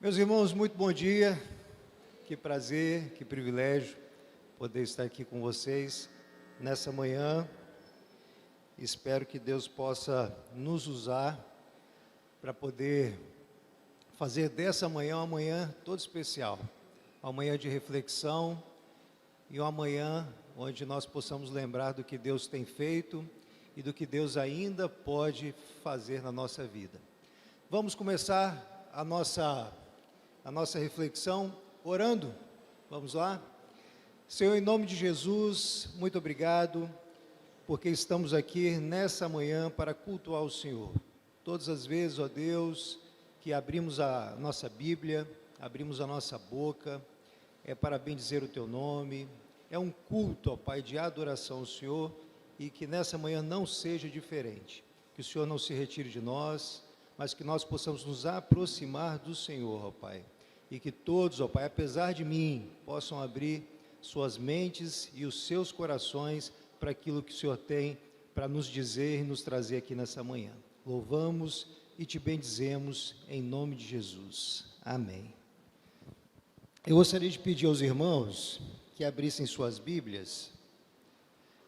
Meus irmãos, muito bom dia, que prazer, que privilégio poder estar aqui com vocês nessa manhã. Espero que Deus possa nos usar para poder fazer dessa manhã uma manhã toda especial, uma manhã de reflexão e uma manhã onde nós possamos lembrar do que Deus tem feito e do que Deus ainda pode fazer na nossa vida. Vamos começar a nossa reflexão orando. Vamos lá? Senhor, em nome de Jesus, muito obrigado, porque estamos aqui nessa manhã para cultuar o Senhor. Todas as vezes, ó Deus, que abrimos a nossa Bíblia, abrimos a nossa boca, é para bendizer o Teu nome, é um culto, ó Pai, de adoração ao Senhor, e que nessa manhã não seja diferente, que o Senhor não se retire de nós, mas que nós possamos nos aproximar do Senhor, ó Pai, e que todos, ó Pai, apesar de mim, possam abrir suas mentes e os seus corações para aquilo que o Senhor tem para nos dizer e nos trazer aqui nessa manhã. Louvamos e te bendizemos em nome de Jesus. Amém. Eu gostaria de pedir aos irmãos que abrissem suas Bíblias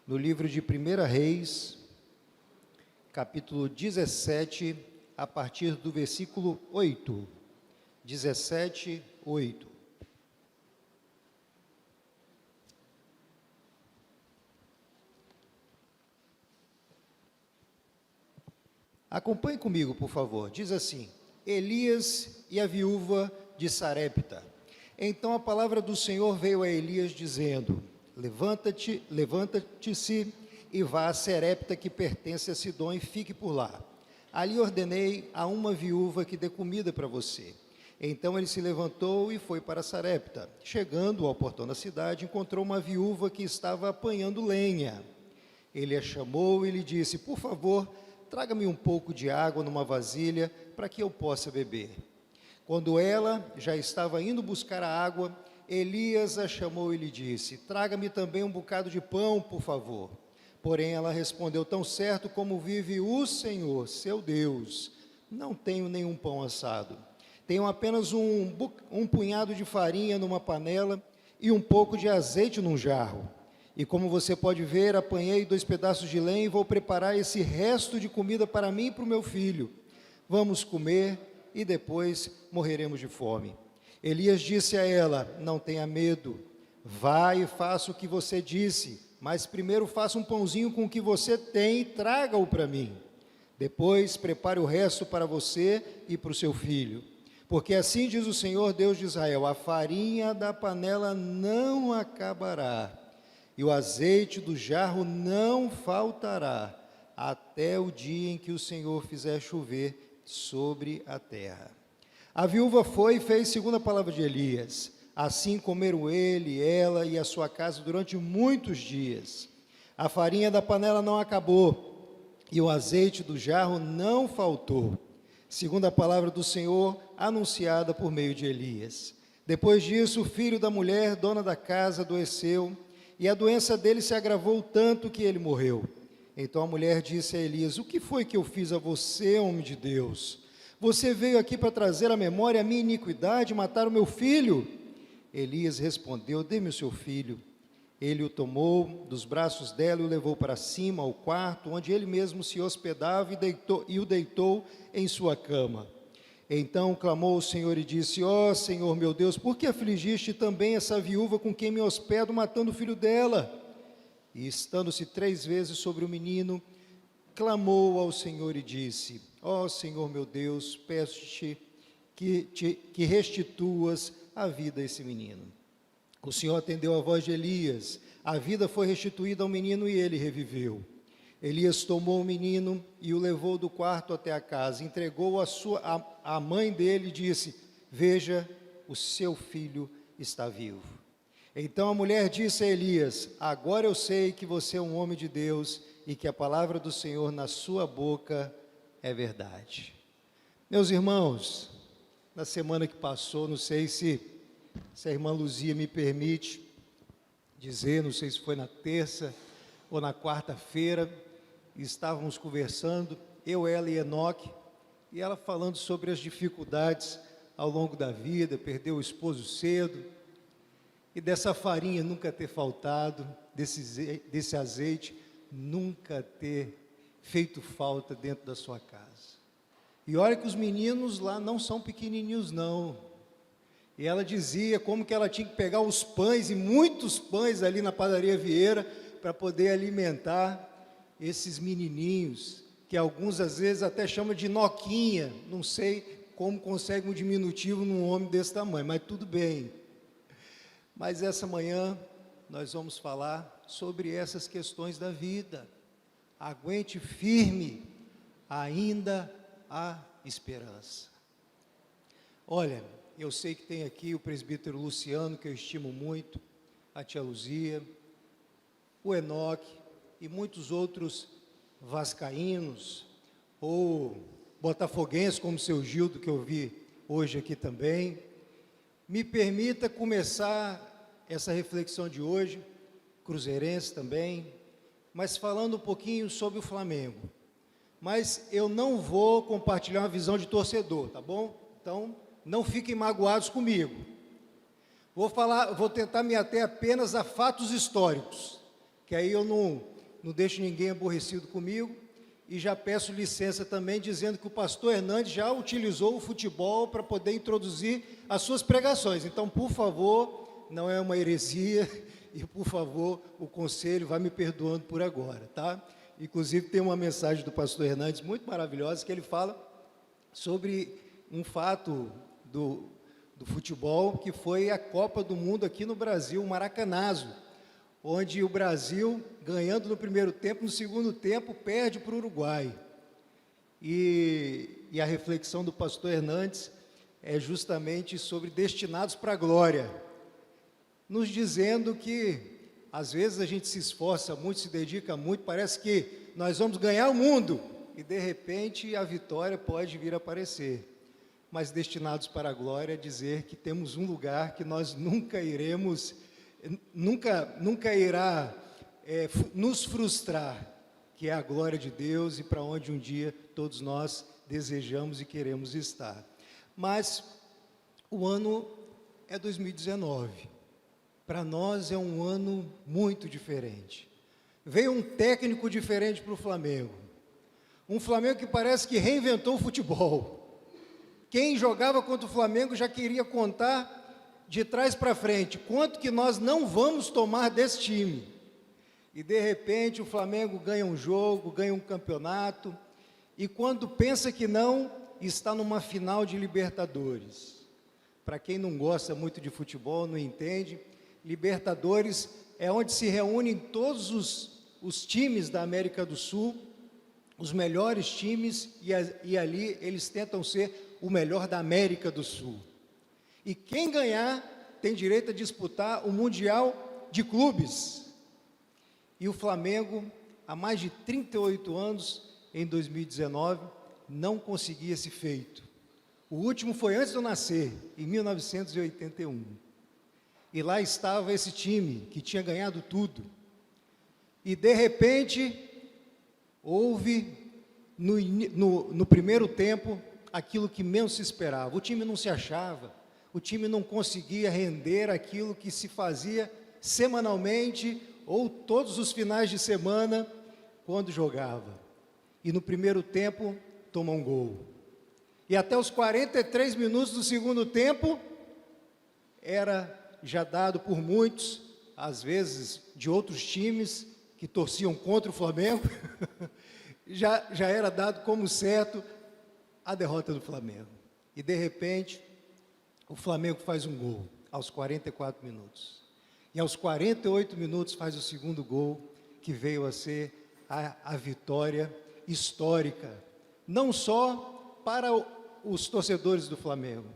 no livro de 1 Reis, capítulo 17, a partir do versículo 8. 17, 8. Acompanhe comigo, por favor. Diz assim: Elias e a viúva de Sarepta. Então a palavra do Senhor veio a Elias dizendo: Levanta-te-se e vá a Sarepta, que pertence a Sidom, e fique por lá. Ali ordenei a uma viúva que dê comida para você. Então ele se levantou e foi para Sarepta. Chegando ao portão da cidade, encontrou uma viúva que estava apanhando lenha. Ele a chamou e lhe disse: Por favor, traga-me um pouco de água numa vasilha para que eu possa beber. Quando ela já estava indo buscar a água, Elias a chamou e lhe disse: Traga-me também um bocado de pão, por favor. Porém ela respondeu: Tão certo como vive o Senhor, seu Deus, não tenho nenhum pão assado. Tenho apenas um punhado de farinha numa panela e um pouco de azeite num jarro. E como você pode ver, apanhei 2 pedaços de lenha e vou preparar esse resto de comida para mim e para o meu filho. Vamos comer e depois morreremos de fome. Elias disse a ela: Não tenha medo, vá e faça o que você disse, mas primeiro faça um pãozinho com o que você tem e traga-o para mim. Depois prepare o resto para você e para o seu filho. Porque assim diz o Senhor Deus de Israel: a farinha da panela não acabará, e o azeite do jarro não faltará, até o dia em que o Senhor fizer chover sobre a terra. A viúva foi e fez segundo a palavra de Elias. Assim comeram ele, ela e a sua casa durante muitos dias. A farinha da panela não acabou, e o azeite do jarro não faltou, segundo a palavra do Senhor, anunciada por meio de Elias. Depois disso, o filho da mulher, dona da casa, adoeceu, e a doença dele se agravou tanto que ele morreu. Então a mulher disse a Elias: O que foi que eu fiz a você, homem de Deus? Você veio aqui para trazer à memória a minha iniquidade e matar o meu filho? Elias respondeu: Dê-me o seu filho. Ele o tomou dos braços dela e o levou para cima, ao quarto, onde ele mesmo se hospedava, e o deitou em sua cama. Então clamou ao Senhor e disse: Ó Senhor meu Deus, por que afligiste também essa viúva com quem me hospedo, matando o filho dela? E estando-se 3 vezes sobre o menino, clamou ao Senhor e disse: Ó Senhor meu Deus, peço-te que restituas a vida a esse menino. O Senhor atendeu a voz de Elias, a vida foi restituída ao menino e ele reviveu. Elias tomou o menino e o levou do quarto até a casa, entregou-o à mãe dele e disse: Veja, o seu filho está vivo. Então a mulher disse a Elias: Agora eu sei que você é um homem de Deus e que a palavra do Senhor na sua boca é verdade. Meus irmãos, na semana que passou, não sei se a irmã Luzia me permite dizer, não sei se foi na terça ou na quarta-feira, estávamos conversando, eu, ela e Enoque, e ela falando sobre as dificuldades ao longo da vida, perdeu o esposo cedo, e dessa farinha nunca ter faltado, desse azeite nunca ter feito falta dentro da sua casa. E olha que os meninos lá não são pequenininhos não. E ela dizia como que ela tinha que pegar os pães, e muitos pães ali na padaria Vieira, para poder alimentar esses menininhos, que alguns às vezes até chamam de noquinha, não sei como consegue um diminutivo num homem desse tamanho, mas tudo bem. Mas essa manhã nós vamos falar sobre essas questões da vida. Aguente firme, ainda há esperança. Olha, eu sei que tem aqui o presbítero Luciano, que eu estimo muito, a tia Luzia, o Enoque e muitos outros vascaínos, ou botafoguenses, como o seu Gildo, que eu vi hoje aqui também. Me permita começar essa reflexão de hoje, cruzeirense também, mas falando um pouquinho sobre o Flamengo. Mas eu não vou compartilhar uma visão de torcedor, tá bom? Então, não fiquem magoados comigo. Vou tentar me ater apenas a fatos históricos, que aí eu não deixo ninguém aborrecido comigo, e já peço licença também, dizendo que o pastor Hernandes já utilizou o futebol para poder introduzir as suas pregações. Então, por favor, não é uma heresia, e por favor, o conselho vai me perdoando por agora, tá? Inclusive, tem uma mensagem do pastor Hernandes muito maravilhosa, que ele fala sobre um fato do futebol, que foi a Copa do Mundo aqui no Brasil, o Maracanazo, onde o Brasil, ganhando no primeiro tempo, no segundo tempo, perde para o Uruguai. E a reflexão do pastor Hernandes é justamente sobre destinados para a glória, nos dizendo que, às vezes, a gente se esforça muito, se dedica muito, parece que nós vamos ganhar o mundo, e, de repente, a vitória pode vir a aparecer. Mas destinados para a glória é dizer que temos um lugar que nós nunca irá nos frustrar, que é a glória de Deus, e para onde um dia todos nós desejamos e queremos estar. Mas o ano é 2019. Para nós é um ano muito diferente. Veio um técnico diferente para o Flamengo. Um Flamengo que parece que reinventou o futebol. Quem jogava contra o Flamengo já queria contar de trás para frente, quanto que nós não vamos tomar desse time. E, de repente, o Flamengo ganha um jogo, ganha um campeonato, e quando pensa que não, está numa final de Libertadores. Para quem não gosta muito de futebol, não entende, Libertadores é onde se reúnem todos os times da América do Sul, os melhores times, e ali eles tentam ser o melhor da América do Sul. E quem ganhar tem direito a disputar o Mundial de Clubes. E o Flamengo, há mais de 38 anos, em 2019, não conseguia esse feito. O último foi antes de eu nascer, em 1981. E lá estava esse time, que tinha ganhado tudo. E, de repente, houve, no primeiro tempo, aquilo que menos se esperava. O time não se achava, o time não conseguia render aquilo que se fazia semanalmente ou todos os finais de semana quando jogava. E no primeiro tempo, toma um gol. E até os 43 minutos do segundo tempo, era já dado por muitos, às vezes de outros times que torciam contra o Flamengo, já era dado como certo a derrota do Flamengo. E, de repente, o Flamengo faz um gol aos 44 minutos. E aos 48 minutos faz o segundo gol, que veio a ser a vitória histórica, não só para os torcedores do Flamengo,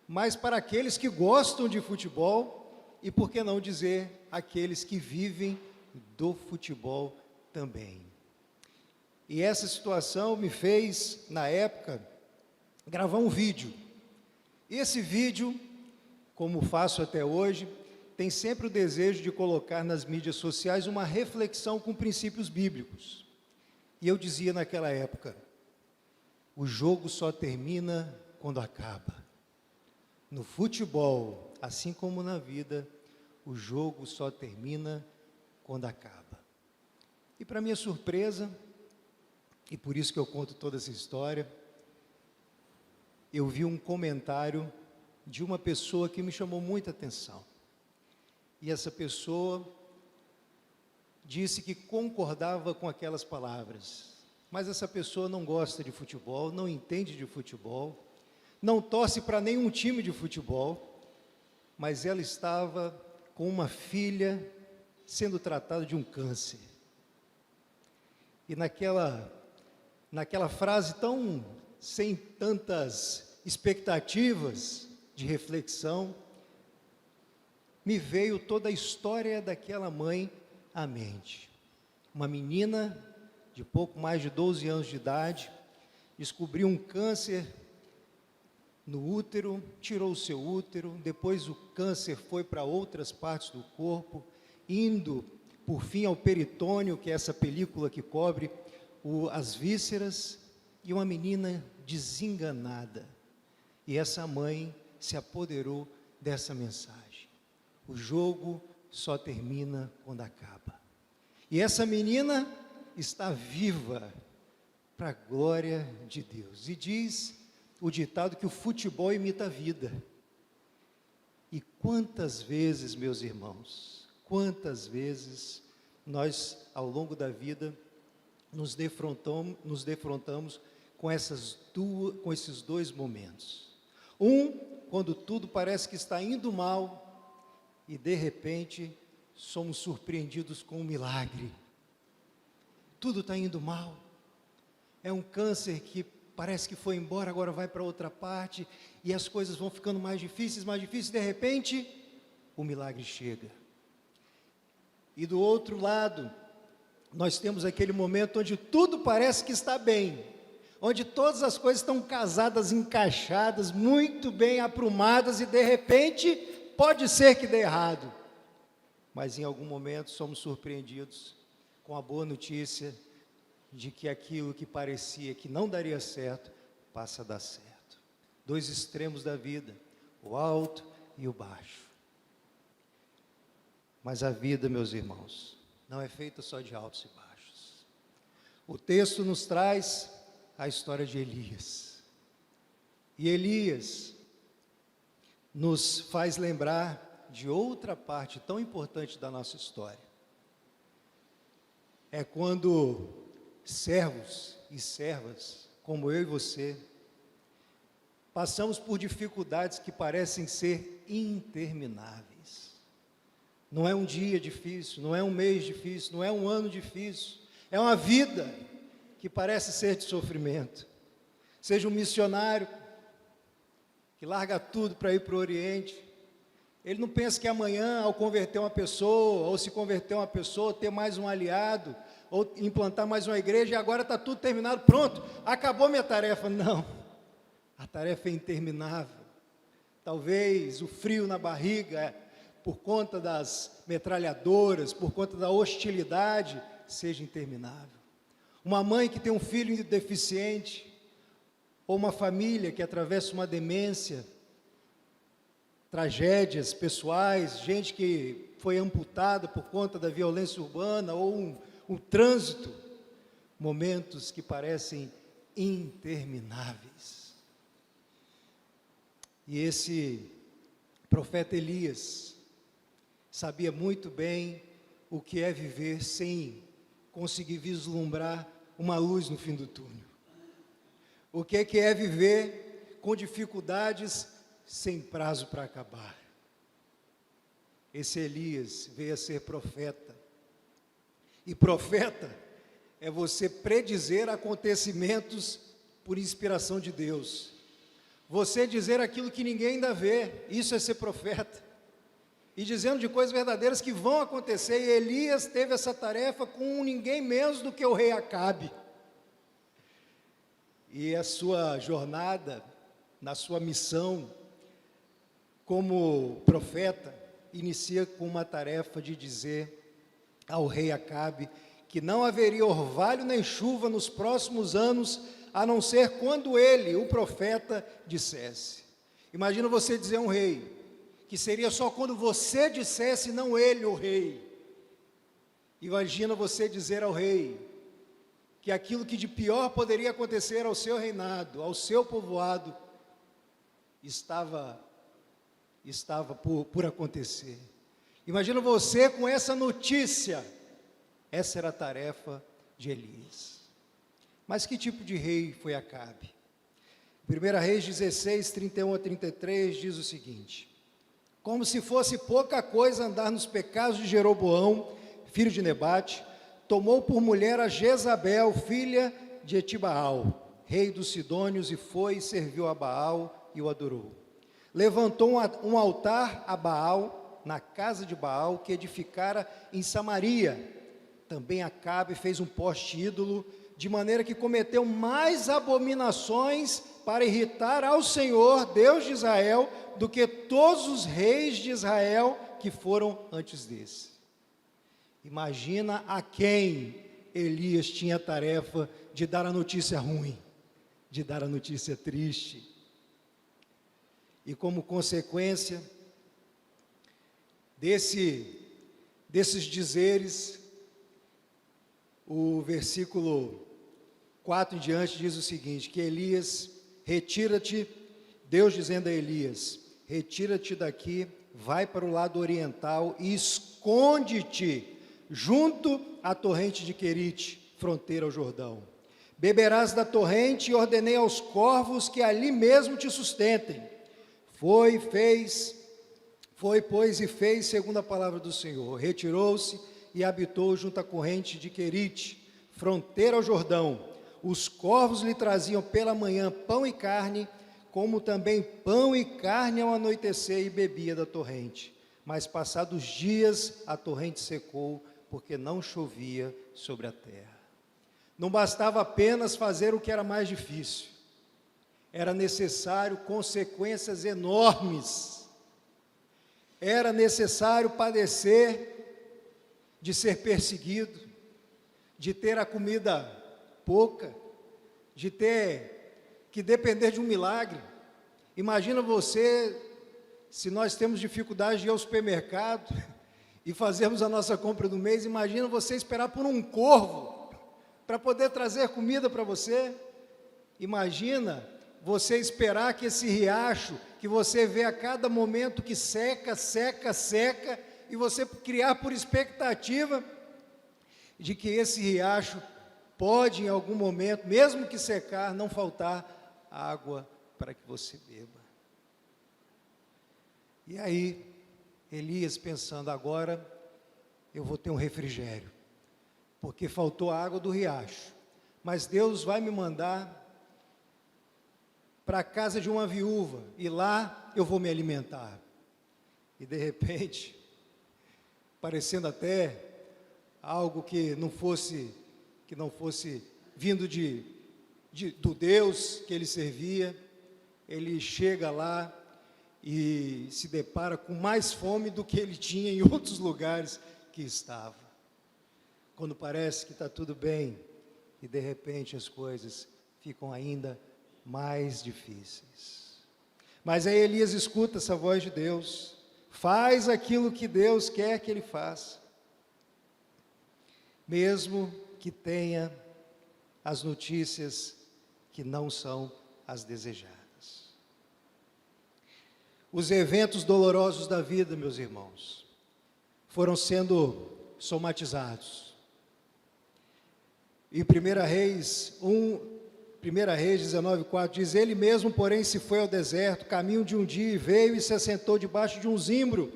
mas para aqueles que gostam de futebol e, por que não dizer, aqueles que vivem do futebol também. E essa situação me fez, na época, gravar um vídeo. E esse vídeo, como faço até hoje, tem sempre o desejo de colocar nas mídias sociais uma reflexão com princípios bíblicos. E eu dizia naquela época, o jogo só termina quando acaba. No futebol, assim como na vida, o jogo só termina quando acaba. E para minha surpresa, e por isso que eu conto toda essa história, eu vi um comentário de uma pessoa que me chamou muita atenção. E essa pessoa disse que concordava com aquelas palavras, mas essa pessoa não gosta de futebol, não entende de futebol, não torce para nenhum time de futebol, mas ela estava com uma filha sendo tratada de um câncer. E naquela frase tão sem tantas expectativas de reflexão, me veio toda a história daquela mãe à mente. Uma menina de pouco mais de 12 anos de idade, descobriu um câncer no útero, tirou o seu útero, depois o câncer foi para outras partes do corpo, indo, por fim, ao peritônio, que é essa película que cobre as vísceras, e uma menina desenganada. E essa mãe se apoderou dessa mensagem. O jogo só termina quando acaba. E essa menina está viva para a glória de Deus. E diz o ditado que o futebol imita a vida. E quantas vezes, meus irmãos, quantas vezes nós, ao longo da vida, nos defrontamos com esses dois momentos. Quando tudo parece que está indo mal, e de repente somos surpreendidos com um milagre. Tudo está indo mal. É um câncer que parece que foi embora, agora vai para outra parte, e as coisas vão ficando mais difíceis, de repente, o milagre chega. E do outro lado, nós temos aquele momento onde tudo parece que está bem, onde todas as coisas estão casadas, encaixadas, muito bem aprumadas, e de repente, pode ser que dê errado. Mas em algum momento somos surpreendidos com a boa notícia de que aquilo que parecia que não daria certo, passa a dar certo. Dois extremos da vida, o alto e o baixo. Mas a vida, meus irmãos, não é feita só de altos e baixos. O texto nos traz a história de Elias. E Elias nos faz lembrar de outra parte tão importante da nossa história. É quando servos e servas, como eu e você, passamos por dificuldades que parecem ser intermináveis. Não é um dia difícil, não é um mês difícil, não é um ano difícil, é uma vida que parece ser de sofrimento. Seja um missionário que larga tudo para ir para o Oriente, ele não pensa que amanhã, ao converter uma pessoa, ou se converter uma pessoa, ter mais um aliado, ou implantar mais uma igreja, e agora está tudo terminado, pronto, acabou minha tarefa. Não, a tarefa é interminável. Talvez o frio na barriga, por conta das metralhadoras, por conta da hostilidade, seja interminável. Uma mãe que tem um filho deficiente, ou uma família que atravessa uma demência, tragédias pessoais, gente que foi amputada por conta da violência urbana, ou um trânsito, momentos que parecem intermináveis. E esse profeta Elias sabia muito bem o que é viver sem conseguir vislumbrar uma luz no fim do túnel. O que é viver com dificuldades sem prazo para acabar. Esse Elias veio a ser profeta. E profeta é você predizer acontecimentos por inspiração de Deus. Você dizer aquilo que ninguém ainda vê, isso é ser profeta. E dizendo de coisas verdadeiras que vão acontecer. E Elias teve essa tarefa com ninguém menos do que o rei Acabe. E a sua jornada, na sua missão como profeta, inicia com uma tarefa de dizer ao rei Acabe que não haveria orvalho nem chuva nos próximos anos, a não ser quando ele, o profeta, dissesse. Imagina você dizer a um rei, que seria só quando você dissesse, não ele o rei. Imagina você dizer ao rei, que aquilo que de pior poderia acontecer ao seu reinado, ao seu povoado, estava por acontecer. Imagina você com essa notícia. Essa era a tarefa de Elias. Mas que tipo de rei foi Acabe? 1 Reis 16, 31 a 33 diz o seguinte: como se fosse pouca coisa andar nos pecados de Jeroboão, filho de Nebate, tomou por mulher a Jezabel, filha de Etibaal, rei dos Sidônios, e foi e serviu a Baal e o adorou. Levantou um altar a Baal, na casa de Baal, que edificara em Samaria. Também Acabe fez um poste ídolo, de maneira que cometeu mais abominações para irritar ao Senhor, Deus de Israel, do que todos os reis de Israel que foram antes desse. Imagina a quem Elias tinha a tarefa de dar a notícia ruim, de dar a notícia triste. E como consequência desses dizeres, o versículo 4 em diante diz o seguinte, que Elias, retira-te, Deus dizendo a Elias, retira-te daqui, vai para o lado oriental e esconde-te junto à torrente de Querite, fronteira ao Jordão. Beberás da torrente e ordenei aos corvos que ali mesmo te sustentem. Foi, pois, e fez segundo a palavra do Senhor. Retirou-se e habitou junto à corrente de Querite, fronteira ao Jordão. Os corvos lhe traziam pela manhã pão e carne, como também pão e carne ao anoitecer, e bebia da torrente. Mas passados dias a torrente secou, porque não chovia sobre a terra. Não bastava apenas fazer o que era mais difícil. Era necessário consequências enormes. Era necessário padecer de ser perseguido, de ter a comida pouca, de ter que depender de um milagre. Imagina você, se nós temos dificuldade de ir ao supermercado e fazermos a nossa compra do mês, imagina você esperar por um corvo para poder trazer comida para você. Imagina você esperar que esse riacho, que você vê a cada momento que seca, e você criar por expectativa de que esse riacho pode em algum momento, mesmo que secar, não faltar água para que você beba. E aí, Elias pensando, agora eu vou ter um refrigério, porque faltou a água do riacho, mas Deus vai me mandar para a casa de uma viúva, e lá eu vou me alimentar. E de repente, parecendo até algo que não fosse vindo do Deus que ele servia, ele chega lá e se depara com mais fome do que ele tinha em outros lugares que estava. Quando parece que está tudo bem, e de repente as coisas ficam ainda mais difíceis. Mas aí Elias escuta essa voz de Deus, faz aquilo que Deus quer que ele faça, mesmo que tenha as notícias que não são as desejadas. Os eventos dolorosos da vida, meus irmãos, foram sendo somatizados. Em 1 Reis 19:4 diz, ele mesmo, porém, se foi ao deserto, caminho de um dia, e veio e se assentou debaixo de um zimbro,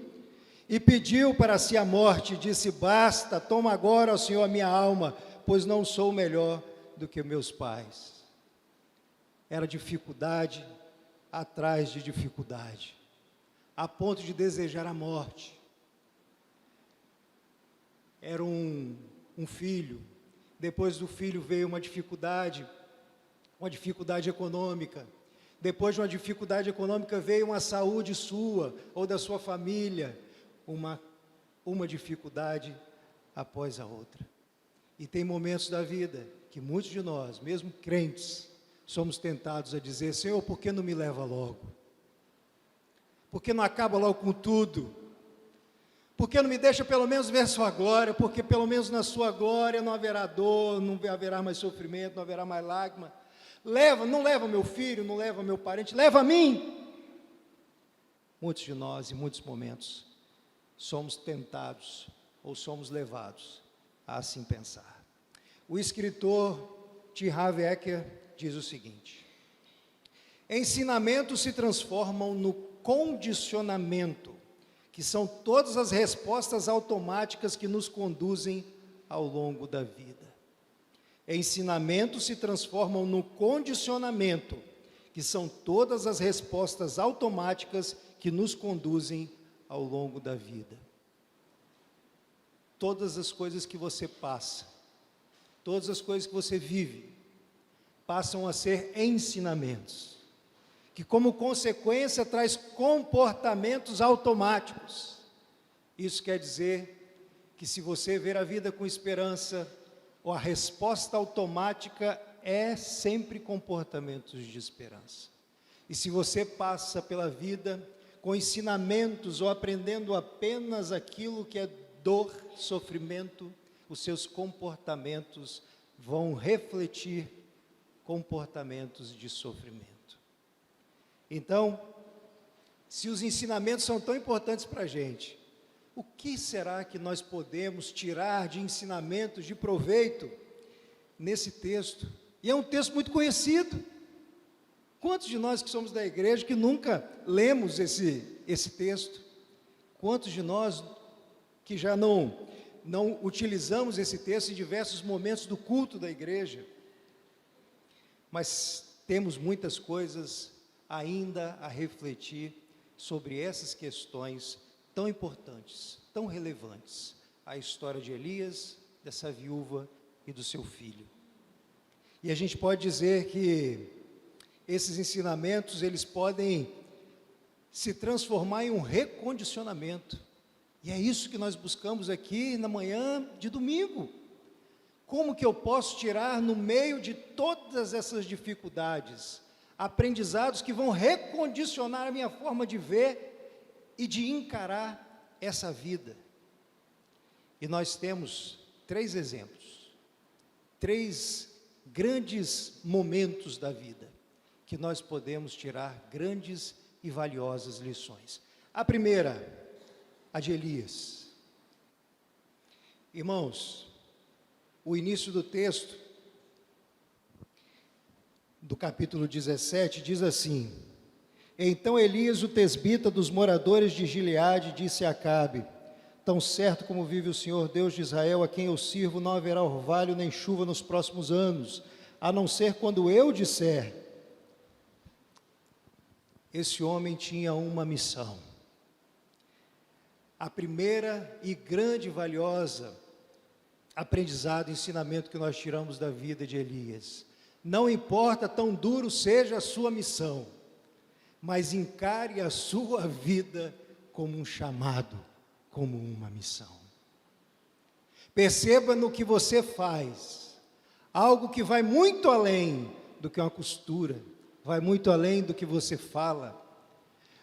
e pediu para si a morte, e disse, basta, toma agora, ó Senhor, a minha alma, pois não sou melhor do que meus pais. Era dificuldade atrás de dificuldade, a ponto de desejar a morte. Era um filho, depois do filho veio uma dificuldade econômica, depois de uma dificuldade econômica veio uma saúde sua, ou da sua família, uma dificuldade após a outra. E tem momentos da vida que muitos de nós, mesmo crentes, somos tentados a dizer, Senhor, por que não me leva logo? Por que não acaba logo com tudo? Por que não me deixa pelo menos ver sua glória? Porque pelo menos na sua glória não haverá dor, não haverá mais sofrimento, não haverá mais lágrima. Não leva meu filho, não leva meu parente, leva a mim. Muitos de nós, em muitos momentos, somos tentados ou somos levados a assim pensar. O escritor T. Harv Eker diz o seguinte: ensinamentos se transformam no condicionamento, que são todas as respostas automáticas que nos conduzem ao longo da vida. Ensinamentos se transformam no condicionamento, que são todas as respostas automáticas que nos conduzem ao longo da vida. Todas as coisas que você passa, todas as coisas que você vive, passam a ser ensinamentos, que como consequência traz comportamentos automáticos. Isso quer dizer que se você ver a vida com esperança, a resposta automática é sempre comportamentos de esperança. E se você passa pela vida com ensinamentos ou aprendendo apenas aquilo que é dor, sofrimento, os seus comportamentos vão refletir comportamentos de sofrimento. Então, se os ensinamentos são tão importantes para a gente, o que será que nós podemos tirar de ensinamentos, de proveito, nesse texto? E é um texto muito conhecido. Quantos de nós que somos da igreja que nunca lemos esse texto? Quantos de nós que já não utilizamos esse texto em diversos momentos do culto da igreja? Mas temos muitas coisas ainda a refletir sobre essas questões tão importantes, tão relevantes, a história de Elias, dessa viúva e do seu filho. E a gente pode dizer que esses ensinamentos, eles podem se transformar em um recondicionamento, e é isso que nós buscamos aqui na manhã de domingo. Como que eu posso tirar no meio de todas essas dificuldades, aprendizados que vão recondicionar a minha forma de ver e de encarar essa vida? E nós temos 3 exemplos, 3 grandes momentos da vida, que nós podemos tirar grandes e valiosas lições. A primeira, a de Elias. Irmãos, o início do texto, do capítulo 17, diz assim: então Elias, o tesbita dos moradores de Gileade, disse a Acabe: tão certo como vive o Senhor Deus de Israel, a quem eu sirvo, não haverá orvalho nem chuva nos próximos anos, a não ser quando eu disser. Esse homem tinha uma missão. A primeira e grande e valiosa aprendizado, ensinamento que nós tiramos da vida de Elias: não importa tão duro seja a sua missão, mas encare a sua vida como um chamado, como uma missão. Perceba no que você faz, algo que vai muito além do que uma costura, vai muito além do que você fala,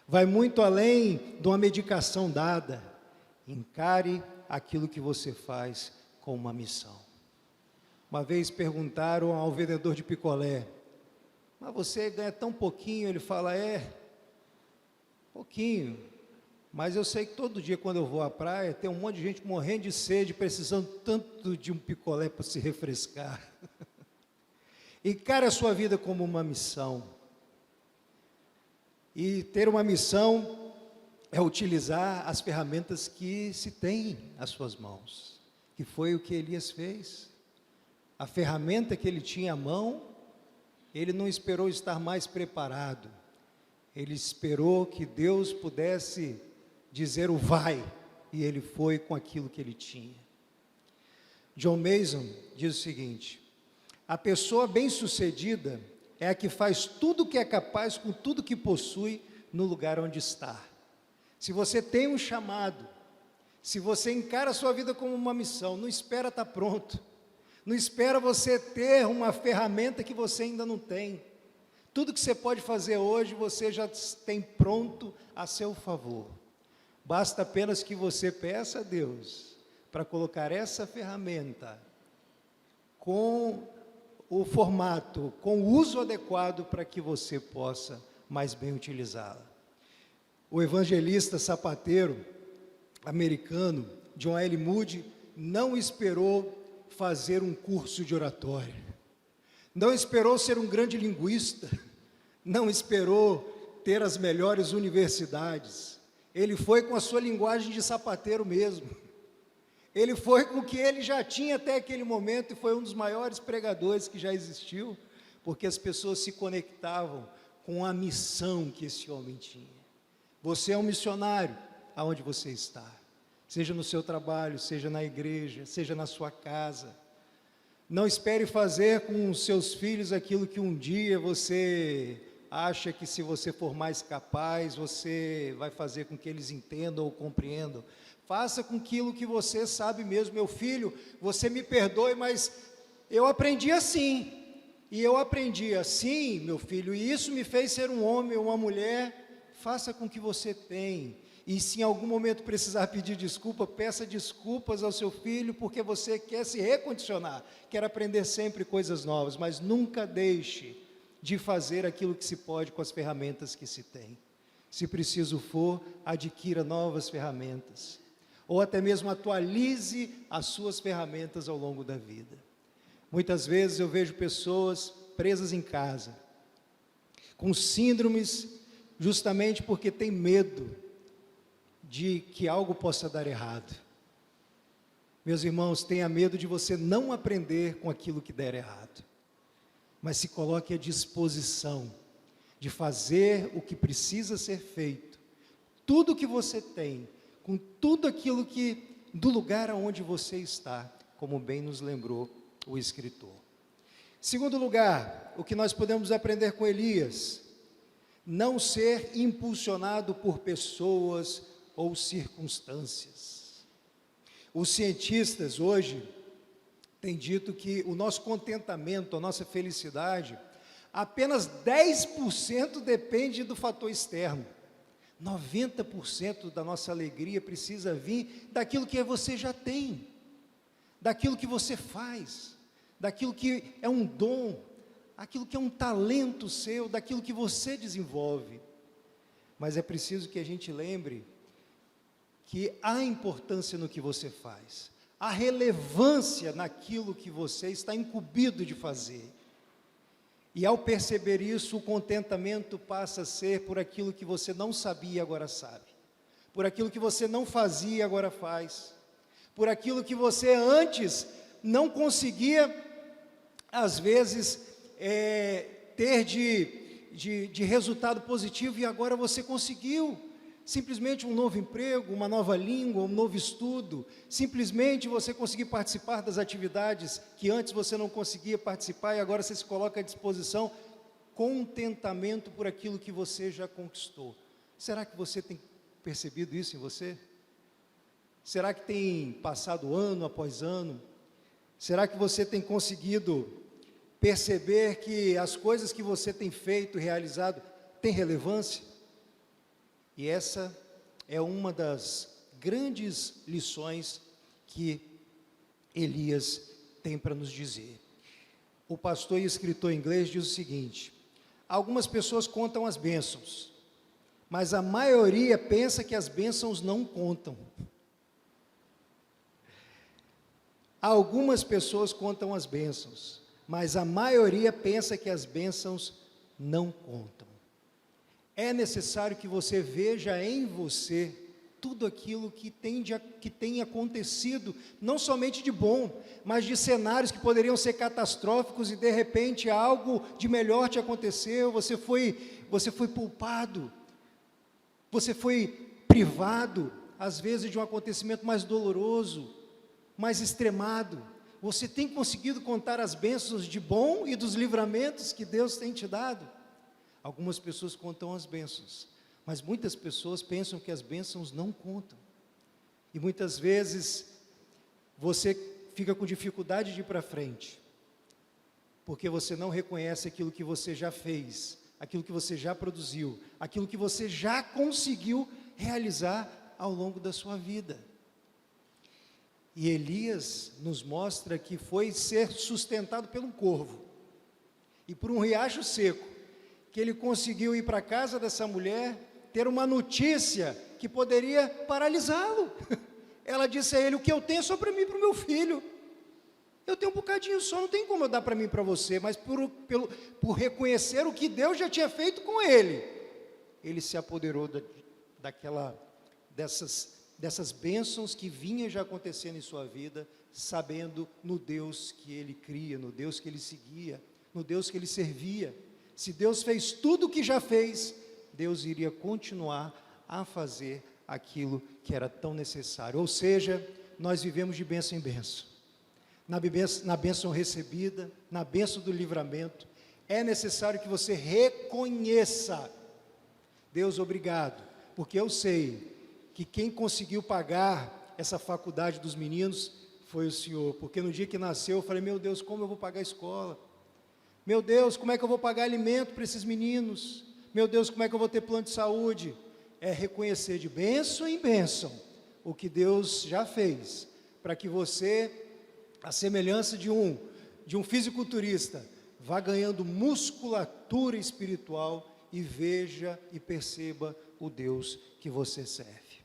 vai muito além de uma medicação dada. Encare aquilo que você faz com uma missão. Uma vez perguntaram ao vendedor de picolé: mas você ganha tão pouquinho? Ele fala: pouquinho, mas eu sei que todo dia quando eu vou à praia, tem um monte de gente morrendo de sede, precisando tanto de um picolé para se refrescar. Encare a sua vida como uma missão. E ter uma missão é utilizar as ferramentas que se tem às suas mãos, que foi o que Elias fez. A ferramenta que ele tinha à mão, ele não esperou estar mais preparado, ele esperou que Deus pudesse dizer o vai, e ele foi com aquilo que ele tinha. John Mason diz o seguinte: a pessoa bem-sucedida é a que faz tudo o que é capaz com tudo que possui no lugar onde está. Se você tem um chamado, se você encara a sua vida como uma missão, não espera estar pronto, não espera você ter uma ferramenta que você ainda não tem. Tudo que você pode fazer hoje, você já tem pronto a seu favor. Basta apenas que você peça a Deus para colocar essa ferramenta com o formato, com o uso adequado para que você possa mais bem utilizá-la. O evangelista sapateiro americano, John L. Moody, não esperou fazer um curso de oratória, não esperou ser um grande linguista, não esperou ter as melhores universidades. Ele foi com a sua linguagem de sapateiro mesmo. Ele foi com o que ele já tinha até aquele momento e foi um dos maiores pregadores que já existiu, porque as pessoas se conectavam com a missão que esse homem tinha. Você é um missionário aonde você está, seja no seu trabalho, seja na igreja, seja na sua casa. Não espere fazer com os seus filhos aquilo que um dia você acha que, se você for mais capaz, você vai fazer com que eles entendam ou compreendam. Faça com aquilo que você sabe mesmo. Meu filho, você me perdoe, mas eu aprendi assim, e eu aprendi assim, meu filho, e isso me fez ser um homem ou uma mulher. Faça com que você tem, e se em algum momento precisar pedir desculpa, peça desculpas ao seu filho, porque você quer se recondicionar, quer aprender sempre coisas novas, mas nunca deixe de fazer aquilo que se pode com as ferramentas que se tem. Se preciso for, adquira novas ferramentas, ou até mesmo atualize as suas ferramentas ao longo da vida. Muitas vezes eu vejo pessoas presas em casa, com síndromes, justamente porque tem medo de que algo possa dar errado. Meus irmãos, tenha medo de você não aprender com aquilo que der errado, mas se coloque à disposição de fazer o que precisa ser feito, tudo que você tem, com tudo aquilo que, do lugar aonde você está, como bem nos lembrou o escritor. Segundo lugar, o que nós podemos aprender com Elias: não ser impulsionado por pessoas ou circunstâncias. Os cientistas hoje têm dito que o nosso contentamento, a nossa felicidade, apenas 10% depende do fator externo. 90% da nossa alegria precisa vir daquilo que você já tem, daquilo que você faz, daquilo que é um dom, aquilo que é um talento seu, daquilo que você desenvolve. Mas é preciso que a gente lembre que há importância no que você faz, há relevância naquilo que você está incumbido de fazer. E ao perceber isso, o contentamento passa a ser por aquilo que você não sabia e agora sabe, por aquilo que você não fazia e agora faz, por aquilo que você antes não conseguia, às vezes, ter de resultado positivo, e agora você conseguiu. Simplesmente um novo emprego, uma nova língua, um novo estudo, simplesmente você conseguir participar das atividades que antes você não conseguia participar, e agora você se coloca à disposição. Contentamento por aquilo que você já conquistou. Será que você tem percebido isso em você? Será que tem passado ano após ano? Será que você tem conseguido perceber que as coisas que você tem feito, realizado, têm relevância? E essa é uma das grandes lições que Elias tem para nos dizer. O pastor e escritor inglês diz o seguinte: algumas pessoas contam as bênçãos, mas a maioria pensa que as bênçãos não contam. Algumas pessoas contam as bênçãos, mas a maioria pensa que as bênçãos não contam. É necessário que você veja em você tudo aquilo que tem acontecido, não somente de bom, mas de cenários que poderiam ser catastróficos, e de repente algo de melhor te aconteceu, você foi poupado, você foi privado, às vezes, de um acontecimento mais doloroso, mais extremado. Você tem conseguido contar as bênçãos de bom e dos livramentos que Deus tem te dado? Algumas pessoas contam as bênçãos, mas muitas pessoas pensam que as bênçãos não contam. E muitas vezes você fica com dificuldade de ir para frente, porque você não reconhece aquilo que você já fez, aquilo que você já produziu, aquilo que você já conseguiu realizar ao longo da sua vida. E Elias nos mostra que foi ser sustentado por um corvo e por um riacho seco, que ele conseguiu ir para a casa dessa mulher, ter uma notícia que poderia paralisá-lo. Ela disse a ele: o que eu tenho é só para mim e para o meu filho. Eu tenho um bocadinho só, não tem como eu dar para mim e para você, mas por reconhecer o que Deus já tinha feito com ele, ele se apoderou dessas bênçãos que vinham já acontecendo em sua vida, sabendo no Deus que ele cria, no Deus que ele seguia, no Deus que ele servia. Se Deus fez tudo o que já fez, Deus iria continuar a fazer aquilo que era tão necessário. Ou seja, nós vivemos de bênção em bênção. Na bênção recebida, na bênção do livramento, é necessário que você reconheça: Deus, obrigado, porque eu sei que quem conseguiu pagar essa faculdade dos meninos foi o Senhor, porque no dia que nasceu eu falei: meu Deus, como eu vou pagar a escola? Meu Deus, como é que eu vou pagar alimento para esses meninos? Meu Deus, como é que eu vou ter plano de saúde? É reconhecer de bênção em bênção o que Deus já fez, para que você, a semelhança de um fisiculturista, vá ganhando musculatura espiritual e veja e perceba o Deus que você serve.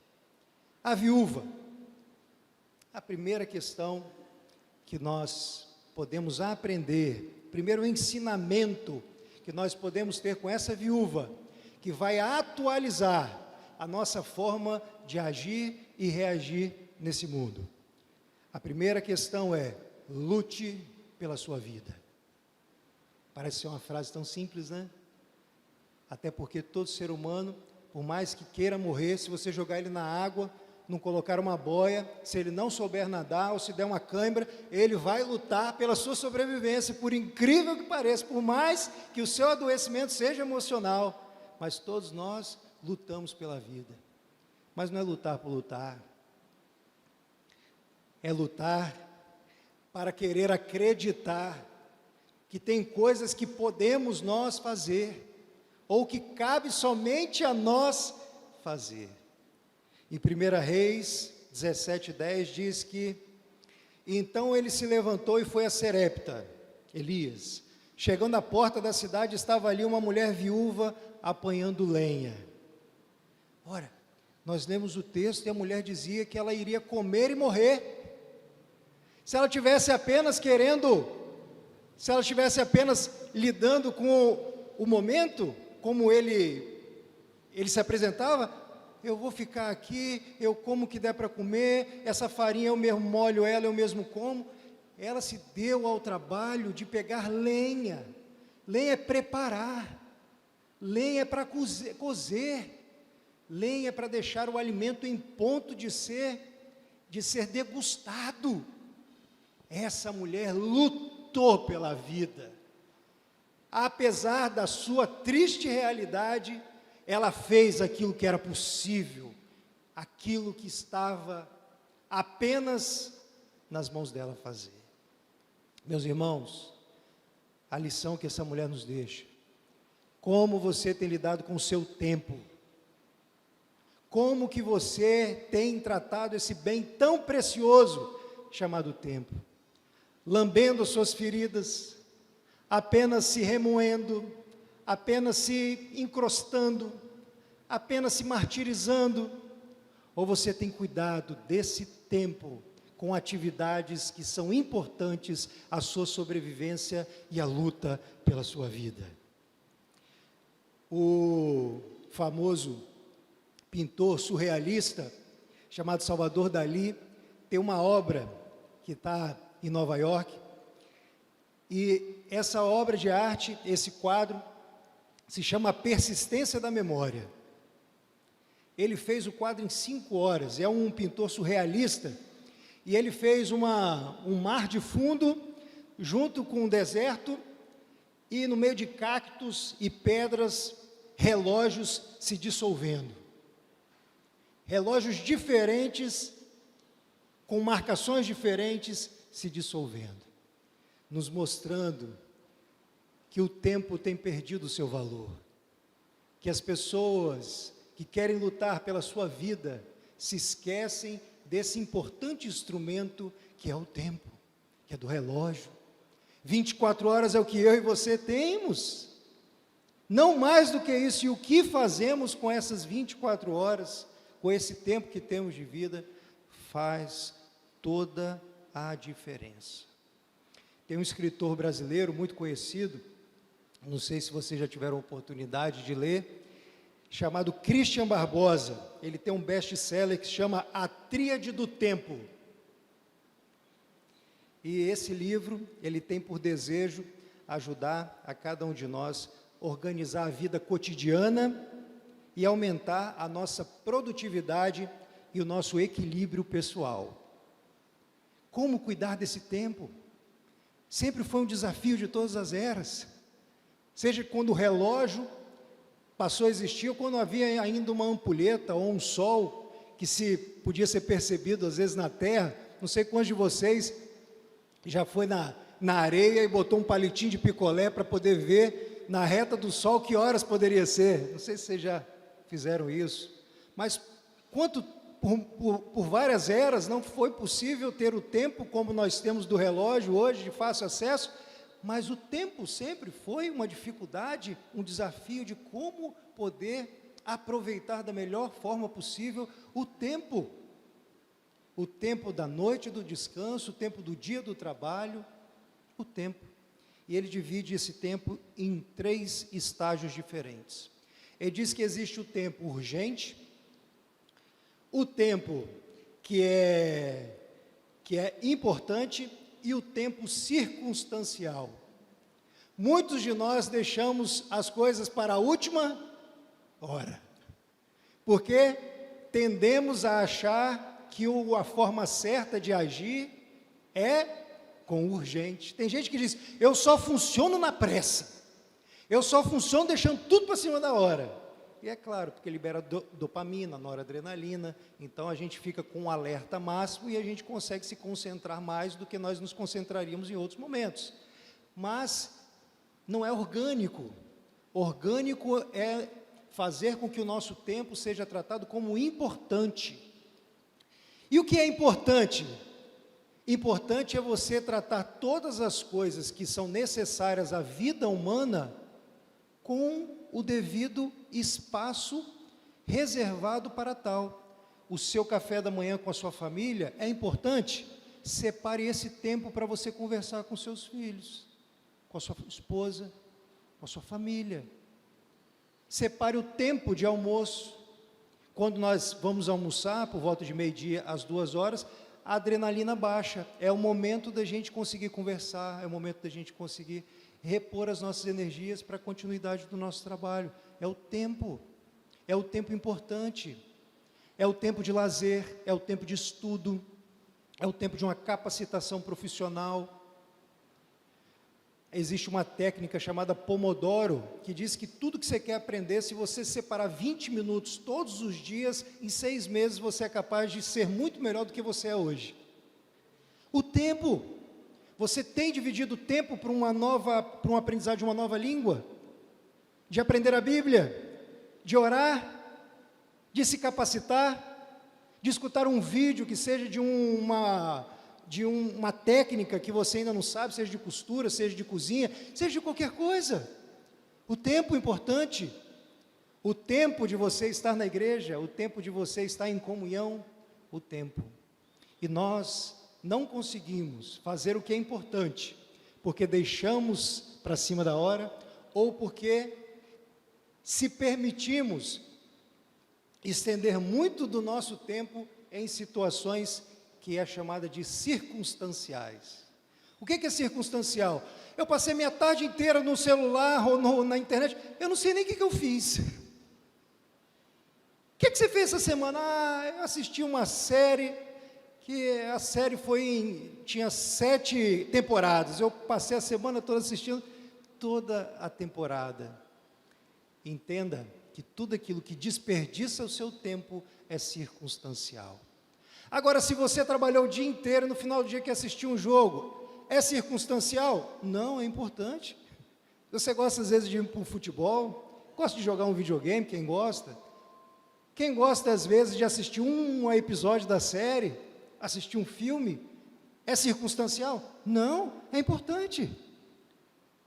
A viúva. A primeira questão que nós podemos aprender, primeiro ensinamento que nós podemos ter com essa viúva, que vai atualizar a nossa forma de agir e reagir nesse mundo. A primeira questão é: lute pela sua vida. Parece ser uma frase tão simples, né? Até porque todo ser humano, por mais que queira morrer, se você jogar ele na água, não colocar uma boia, se ele não souber nadar ou se der uma cãibra, ele vai lutar pela sua sobrevivência, por incrível que pareça, por mais que o seu adoecimento seja emocional, mas todos nós lutamos pela vida. Mas não é lutar por lutar, é lutar para querer acreditar que tem coisas que podemos nós fazer, ou que cabe somente a nós fazer. Em 1 Reis 17:10 diz que: então ele se levantou e foi a Serepta, Elias. Chegando à porta da cidade, estava ali uma mulher viúva apanhando lenha. Ora, nós lemos o texto e a mulher dizia que ela iria comer e morrer. Se ela tivesse apenas lidando com o momento, como ele se apresentava: eu vou ficar aqui, eu como o que der para comer, essa farinha eu mesmo molho ela, eu mesmo como. Ela se deu ao trabalho de pegar lenha. Lenha é preparar, lenha é para cozer, lenha é para deixar o alimento em ponto de ser degustado. Essa mulher lutou pela vida. Apesar da sua triste realidade, ela fez aquilo que era possível, aquilo que estava apenas nas mãos dela fazer. Meus irmãos, a lição que essa mulher nos deixa: como você tem lidado com o seu tempo, como que você tem tratado esse bem tão precioso chamado tempo, lambendo as suas feridas, apenas se remoendo, apenas se encrostando, apenas se martirizando, ou você tem cuidado desse tempo com atividades que são importantes à sua sobrevivência e à luta pela sua vida? O famoso pintor surrealista chamado Salvador Dalí tem uma obra que está em Nova York, e essa obra de arte, esse quadro, se chama A Persistência da Memória. Ele fez o quadro em 5 horas, é um pintor surrealista, e ele fez um mar de fundo, junto com um deserto, e no meio de cactos e pedras, relógios se dissolvendo. Relógios diferentes, com marcações diferentes, se dissolvendo, nos mostrando que o tempo tem perdido o seu valor, que as pessoas que querem lutar pela sua vida se esquecem desse importante instrumento que é o tempo, que é do relógio. 24 horas é o que eu e você temos, não mais do que isso. E o que fazemos com essas 24 horas, com esse tempo que temos de vida, faz toda a diferença. Tem um escritor brasileiro muito conhecido, não sei se vocês já tiveram oportunidade de ler, chamado Christian Barbosa. Ele tem um best-seller que se chama A Tríade do Tempo. E esse livro, ele tem por desejo ajudar a cada um de nós a organizar a vida cotidiana e aumentar a nossa produtividade e o nosso equilíbrio pessoal. Como cuidar desse tempo? Sempre foi um desafio de todas as eras. Seja quando o relógio passou a existir, ou quando havia ainda uma ampulheta ou um sol que podia ser percebido às vezes na terra. Não sei quantos de vocês já foi na areia e botou um palitinho de picolé para poder ver na reta do sol que horas poderia ser. Não sei se vocês já fizeram isso, mas por várias eras não foi possível ter o tempo como nós temos do relógio hoje, de fácil acesso, mas o tempo sempre foi uma dificuldade, um desafio de como poder aproveitar da melhor forma possível o tempo da noite do descanso, o tempo do dia do trabalho, o tempo. E ele divide esse tempo em 3 estágios diferentes. Ele diz que existe o tempo urgente, o tempo que é importante e o tempo circunstancial. Muitos de nós deixamos as coisas para a última hora, porque tendemos a achar que a forma certa de agir é com urgente. Tem gente que diz, eu só funciono na pressa, eu só funciono deixando tudo para cima da hora. E é claro, porque libera dopamina, noradrenalina, então a gente fica com um alerta máximo e a gente consegue se concentrar mais do que nós nos concentraríamos em outros momentos. Mas não é orgânico. Orgânico é fazer com que o nosso tempo seja tratado como importante. E o que é importante? Importante é você tratar todas as coisas que são necessárias à vida humana com o devido espaço reservado para tal. O seu café da manhã com a sua família é importante? Separe esse tempo para você conversar com seus filhos, com a sua esposa, com a sua família. Separe o tempo de almoço. Quando nós vamos almoçar, por volta de meio-dia às 2 horas, a adrenalina baixa. É o momento da gente conseguir conversar, é o momento da gente conseguir repor as nossas energias para a continuidade do nosso trabalho. É o tempo importante, é o tempo de lazer, é o tempo de estudo, é o tempo de uma capacitação profissional. Existe uma técnica chamada Pomodoro, que diz que tudo que você quer aprender, se você separar 20 minutos todos os dias, em 6 meses você é capaz de ser muito melhor do que você é hoje. O tempo. Você tem dividido o tempo para um aprendizado de uma nova língua? De aprender a Bíblia? De orar? De se capacitar? De escutar um vídeo que seja de uma técnica que você ainda não sabe, seja de costura, seja de cozinha, seja de qualquer coisa. O tempo é importante. O tempo de você estar na igreja, o tempo de você estar em comunhão, o tempo. E nós não conseguimos fazer o que é importante, porque deixamos para cima da hora, ou porque se permitimos estender muito do nosso tempo em situações que é chamada de circunstanciais. O que é circunstancial? Eu passei minha tarde inteira no celular ou na internet, eu não sei nem o que eu fiz. O que você fez essa semana? Eu assisti uma série, que a série tinha 7 temporadas, eu passei a semana toda assistindo toda a temporada. Entenda que tudo aquilo que desperdiça o seu tempo é circunstancial. Agora, se você trabalhou o dia inteiro, no final do dia quer assistir um jogo, é circunstancial? Não, é importante. Você gosta às vezes de ir para o futebol, Gosta de jogar um videogame, quem gosta? Quem gosta, às vezes, de assistir um episódio da série, assistir um filme, é circunstancial? Não, é importante.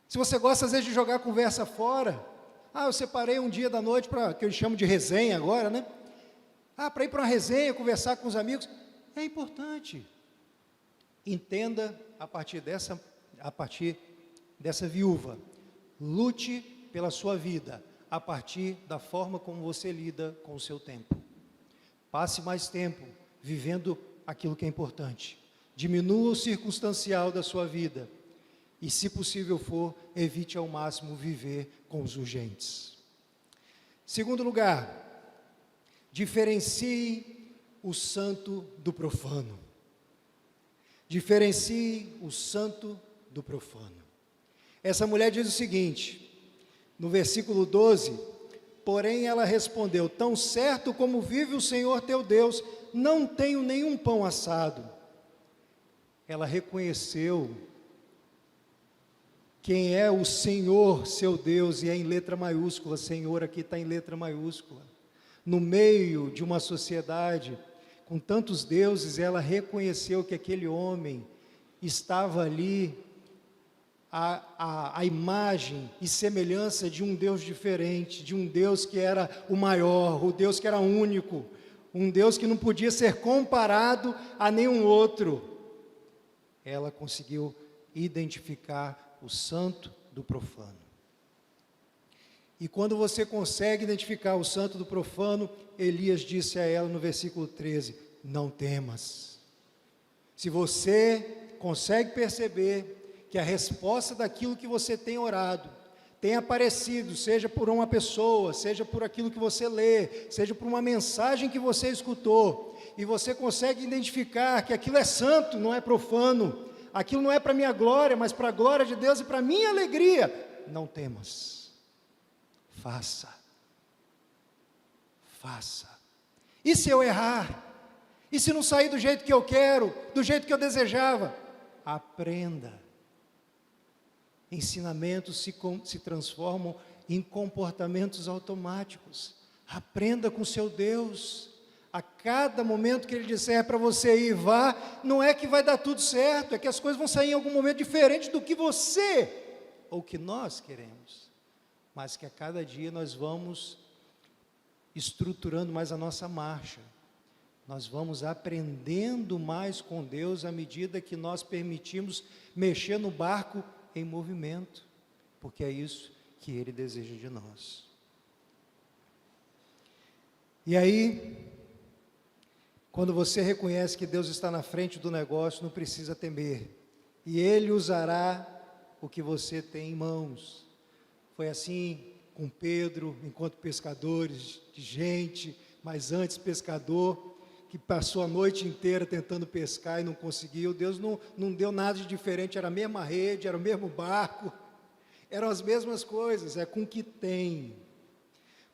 Se você gosta, às vezes, de jogar a conversa fora, eu separei um dia da noite, que eu chamo de resenha agora, né? Para ir para uma resenha, conversar com os amigos, é importante. Entenda a partir dessa viúva, lute pela sua vida, a partir da forma como você lida com o seu tempo. Passe mais tempo vivendo aquilo que é importante. Diminua o circunstancial da sua vida. E, se possível for, evite ao máximo viver com os urgentes. Segundo lugar, diferencie o santo do profano. Diferencie o santo do profano. Essa mulher diz o seguinte, no versículo 12, porém ela respondeu, tão certo como vive o Senhor teu Deus, não tenho nenhum pão assado. Ela reconheceu quem é o Senhor, seu Deus, e é em letra maiúscula, Senhor aqui está em letra maiúscula. No meio de uma sociedade com tantos deuses, ela reconheceu que aquele homem estava ali a imagem e semelhança de um Deus diferente, de um Deus que era o maior, o Deus que era único, um Deus que não podia ser comparado a nenhum outro. Ela conseguiu identificar o santo do profano. E quando você consegue identificar o santo do profano, Elias disse a ela no versículo 13, não temas. Se você consegue perceber que a resposta daquilo que você tem orado, tem aparecido, seja por uma pessoa, seja por aquilo que você lê, seja por uma mensagem que você escutou, e você consegue identificar que aquilo é santo, não é profano, aquilo não é para minha glória, mas para a glória de Deus e para a minha alegria, não temas, faça, e se eu errar, e se não sair do jeito que eu quero, do jeito que eu desejava, aprenda. Ensinamentos se transformam em comportamentos automáticos. Aprenda com seu Deus. A cada momento que Ele disser para você ir, vá, não é que vai dar tudo certo, é que as coisas vão sair em algum momento diferente do que você, ou que nós queremos. Mas que a cada dia nós vamos estruturando mais a nossa marcha. Nós vamos aprendendo mais com Deus à medida que nós permitimos mexer no barco em movimento, porque é isso que Ele deseja de nós. E aí, quando você reconhece que Deus está na frente do negócio, não precisa temer, e Ele usará o que você tem em mãos. Foi assim com Pedro, enquanto pescadores de gente, mas antes pescador, que passou a noite inteira tentando pescar e não conseguiu. Deus não deu nada de diferente, era a mesma rede, era o mesmo barco, eram as mesmas coisas, é com o que tem.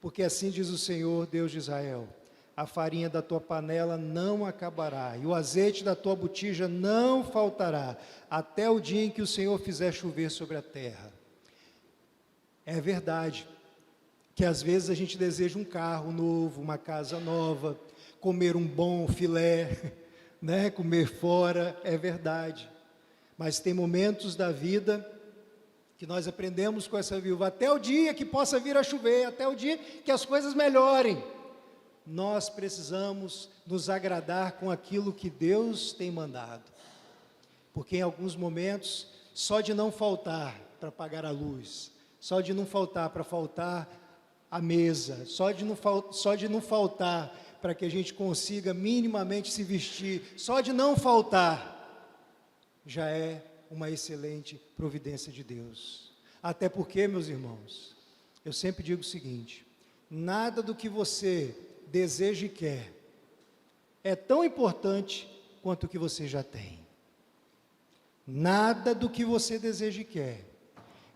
Porque assim diz o Senhor, Deus de Israel, a farinha da tua panela não acabará, e o azeite da tua botija não faltará, até o dia em que o Senhor fizer chover sobre a terra. É verdade que às vezes a gente deseja um carro novo, uma casa nova, comer um bom filé, né? Comer fora, é verdade. Mas tem momentos da vida que nós aprendemos com essa viúva, até o dia que possa vir a chover, até o dia que as coisas melhorem, nós precisamos nos agradar com aquilo que Deus tem mandado. Porque em alguns momentos, só de não faltar para pagar a luz, só de não faltar para faltar a mesa, só de não faltar para que a gente consiga minimamente se vestir, só de não faltar, já é uma excelente providência de Deus. Até porque, meus irmãos, eu sempre digo o seguinte, nada do que você deseja e quer é tão importante quanto o que você já tem. Nada do que você deseja e quer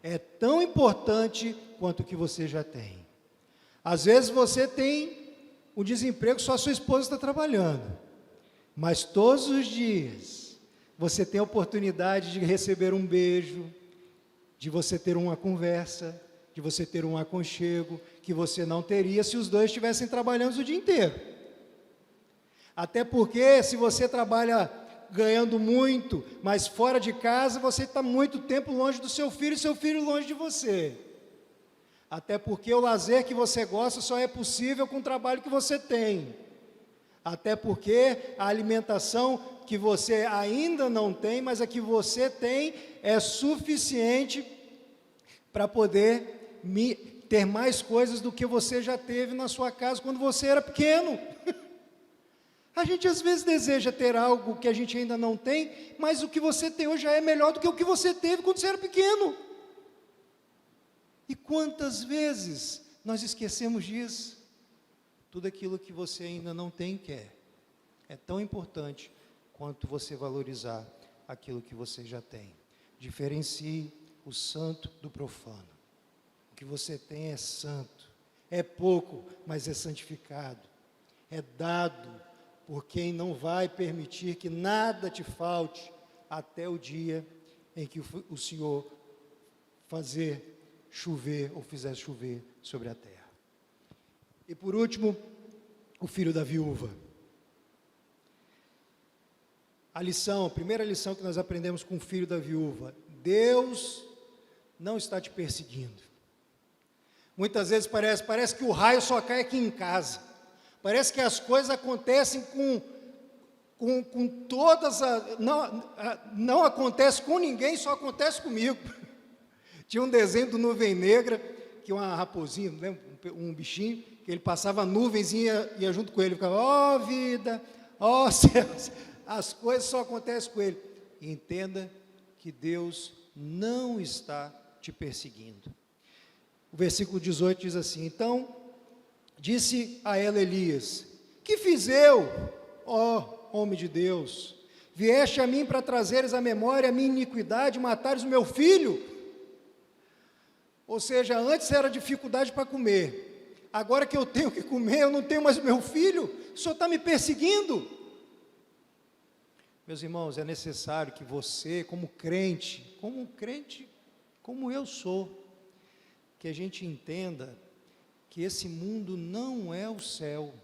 é tão importante quanto o que você já tem. Às vezes você tem o desemprego, só a sua esposa está trabalhando, mas todos os dias você tem a oportunidade de receber um beijo, de você ter uma conversa, de você ter um aconchego que você não teria se os dois estivessem trabalhando o dia inteiro. Até porque se você trabalha ganhando muito, mas fora de casa, você está muito tempo longe do seu filho e seu filho longe de você. Até porque o lazer que você gosta só é possível com o trabalho que você tem. Até porque a alimentação que você ainda não tem, mas a que você tem é suficiente para poder ter mais coisas do que você já teve na sua casa quando você era pequeno. A gente às vezes deseja ter algo que a gente ainda não tem, mas o que você tem hoje já é melhor do que o que você teve quando você era pequeno. E quantas vezes nós esquecemos disso? Tudo aquilo que você ainda não tem quer. É tão importante quanto você valorizar aquilo que você já tem. Diferencie o santo do profano. O que você tem é santo. É pouco, mas é santificado. É dado por quem não vai permitir que nada te falte até o dia em que o Senhor fazer chover ou fizer chover sobre a terra. E por último, o filho da viúva. A primeira lição que nós aprendemos com o filho da viúva: Deus não está te perseguindo. Muitas vezes parece que o raio só cai aqui em casa. Parece que as coisas acontecem com todas não acontece com ninguém, só acontece comigo. Tinha um desenho do Nuvem Negra, que uma raposinha, não lembro, um bichinho, que ele passava nuvens e ia junto com ele, ficava, ó vida, ó céus, as coisas só acontecem com ele. Entenda que Deus não está te perseguindo. O versículo 18 diz assim: então disse a ela Elias: que fiz eu, ó homem de Deus? Vieste a mim para trazeres à memória a minha iniquidade, matares o meu filho? Ou seja, antes era dificuldade para comer, agora que eu tenho que comer, eu não tenho mais o meu filho, o Senhor está me perseguindo. Meus irmãos, é necessário que você, como crente, como eu sou, que a gente entenda que esse mundo não é o céu.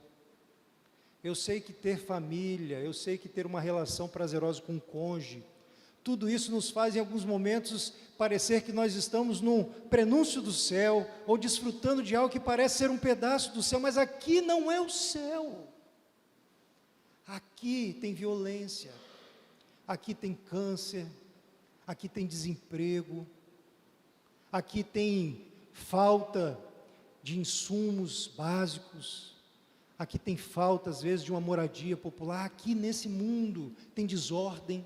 Eu sei que ter família, eu sei que ter uma relação prazerosa com o cônjuge, tudo isso nos faz em alguns momentos parecer que nós estamos num prenúncio do céu, ou desfrutando de algo que parece ser um pedaço do céu, mas aqui não é o céu. Aqui tem violência, aqui tem câncer, aqui tem desemprego, aqui tem falta de insumos básicos, aqui tem falta às vezes de uma moradia popular, aqui nesse mundo tem desordem,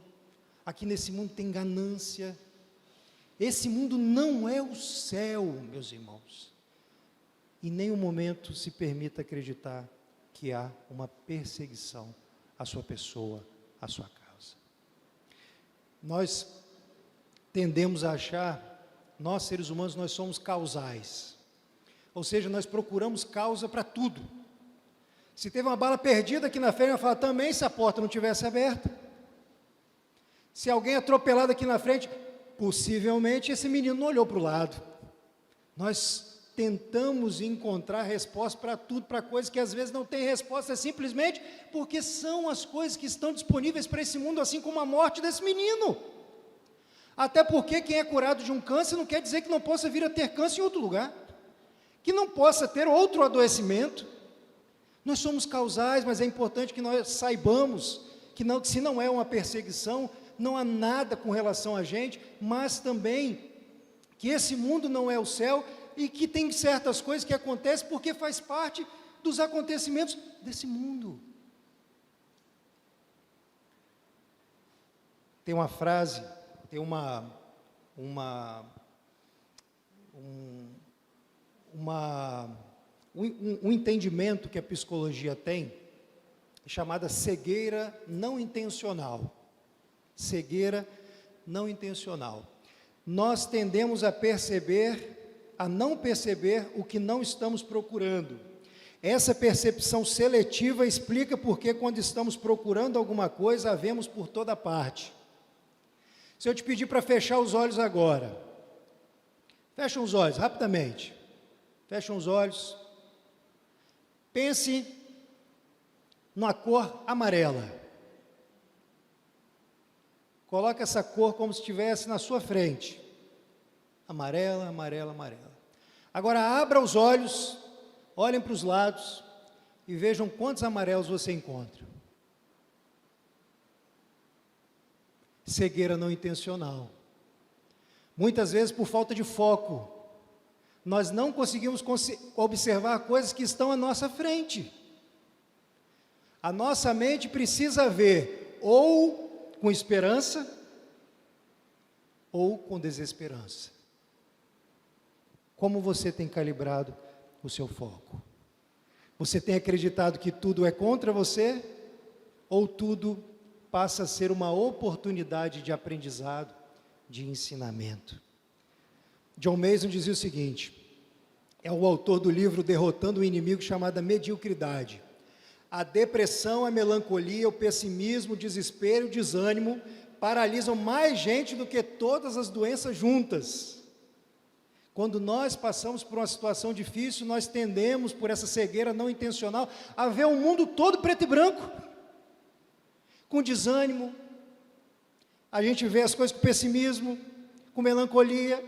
aqui nesse mundo tem ganância. Esse mundo não é o céu, meus irmãos. Em nenhum momento se permita acreditar que há uma perseguição à sua pessoa, à sua casa. Nós tendemos a achar, nós seres humanos, nós somos causais. Ou seja, nós procuramos causa para tudo. Se teve uma bala perdida aqui na frente, eu falo, também se a porta não tivesse aberta. Se alguém atropelado aqui na frente, possivelmente esse menino não olhou para o lado. Nós tentamos encontrar resposta para tudo, para coisas que às vezes não tem resposta, simplesmente porque são as coisas que estão disponíveis para esse mundo, assim como a morte desse menino. Até porque quem é curado de um câncer não quer dizer que não possa vir a ter câncer em outro lugar, que não possa ter outro adoecimento. Nós somos causais, mas é importante que nós saibamos que se não é uma perseguição, não há nada com relação a gente, mas também que esse mundo não é o céu e que tem certas coisas que acontecem porque faz parte dos acontecimentos desse mundo. Tem uma frase, tem um entendimento que a psicologia tem, chamada cegueira não intencional. Cegueira não intencional. Nós tendemos a não perceber o que não estamos procurando. Essa percepção seletiva explica porque quando estamos procurando alguma coisa, a vemos por toda parte. Se eu te pedir para fechar os olhos agora, Fecham os olhos, rapidamente. Fecham os olhos. Pense numa cor amarela. Coloque essa cor como se estivesse na sua frente. Amarela, amarela, amarela. Agora abra os olhos, olhem para os lados e vejam quantos amarelos você encontra. Cegueira não intencional. Muitas vezes por falta de foco, nós não conseguimos observar coisas que estão à nossa frente. A nossa mente precisa ver ou com esperança ou com desesperança. Como você tem calibrado o seu foco? Você tem acreditado que tudo é contra você? Ou tudo passa a ser uma oportunidade de aprendizado, de ensinamento? John Mason dizia o seguinte, é o autor do livro Derrotando o Inimigo, chamado Mediocridade. A depressão, a melancolia, o pessimismo, o desespero, o desânimo paralisam mais gente do que todas as doenças juntas. Quando nós passamos por uma situação difícil, nós tendemos, por essa cegueira não intencional, a ver o mundo todo preto e branco, com desânimo. A gente vê as coisas com pessimismo, com melancolia,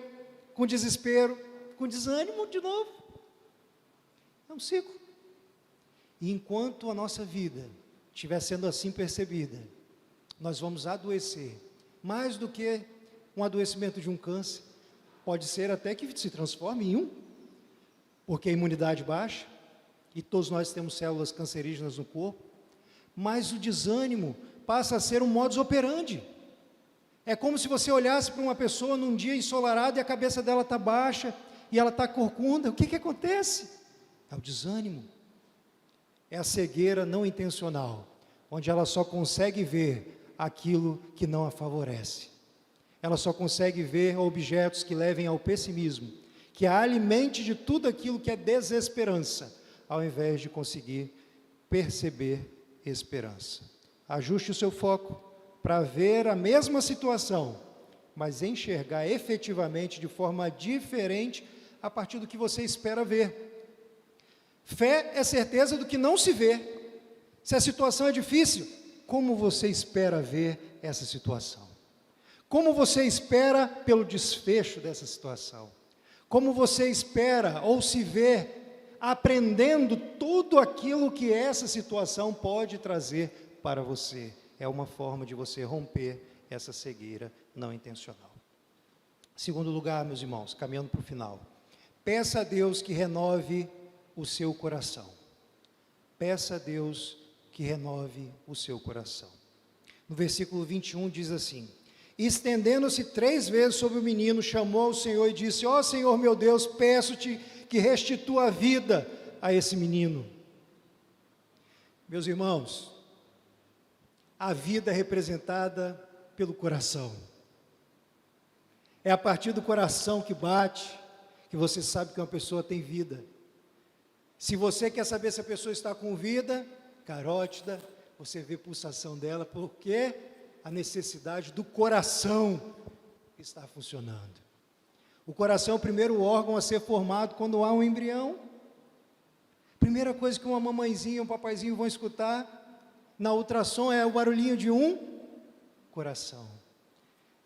com desespero, com desânimo de novo. É um ciclo. E enquanto a nossa vida estiver sendo assim percebida, nós vamos adoecer, mais do que um adoecimento de um câncer, pode ser até que se transforme em um, porque a imunidade baixa, e todos nós temos células cancerígenas no corpo, mas o desânimo passa a ser um modus operandi. É como se você olhasse para uma pessoa num dia ensolarado e a cabeça dela está baixa, e ela está corcunda. O que acontece? É o desânimo. É a cegueira não intencional, onde ela só consegue ver aquilo que não a favorece. Ela só consegue ver objetos que levem ao pessimismo, que a alimente de tudo aquilo que é desesperança, ao invés de conseguir perceber esperança. Ajuste o seu foco para ver a mesma situação, mas enxergar efetivamente de forma diferente a partir do que você espera ver. Fé é certeza do que não se vê. Se a situação é difícil, como você espera ver essa situação? Como você espera pelo desfecho dessa situação? Como você espera ou se vê aprendendo tudo aquilo que essa situação pode trazer para você? É uma forma de você romper essa cegueira não intencional. Segundo lugar, meus irmãos, caminhando para o final, peça a Deus que renove o seu coração. Peça a Deus que renove o seu coração. No versículo 21 diz assim: estendendo-se 3 vezes sobre o menino, chamou ao Senhor e disse: ó Senhor meu Deus, peço-te que restitua a vida a esse menino. Meus irmãos, a vida é representada pelo coração. É a partir do coração que bate, que você sabe que uma pessoa tem vida. Se você quer saber se a pessoa está com vida, carótida, você vê pulsação dela, porque a necessidade do coração está funcionando. O coração é o primeiro órgão a ser formado quando há um embrião. Primeira coisa que uma mamãezinha e um papaizinho vão escutar na ultrassom é o barulhinho de um coração.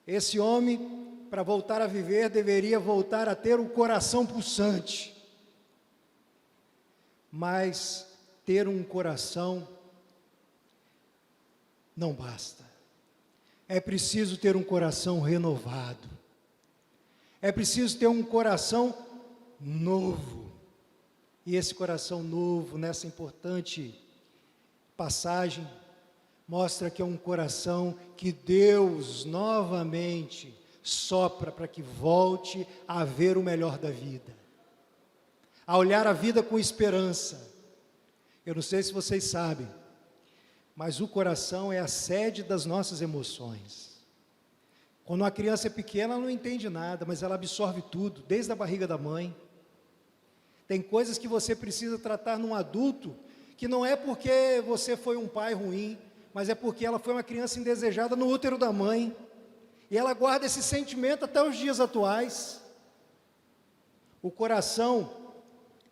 Esse homem, para voltar a viver, deveria voltar a ter o coração pulsante. Mas ter um coração não basta. É preciso ter um coração renovado. É preciso ter um coração novo. E esse coração novo, nessa importante passagem, mostra que é um coração que Deus novamente sopra para que volte a ver o melhor da vida, a olhar a vida com esperança. Eu não sei se vocês sabem, mas o coração é a sede das nossas emoções. Quando uma criança é pequena, ela não entende nada, mas ela absorve tudo, desde a barriga da mãe. Tem coisas que você precisa tratar num adulto, que não é porque você foi um pai ruim, mas é porque ela foi uma criança indesejada no útero da mãe, e ela guarda esse sentimento até os dias atuais. O coração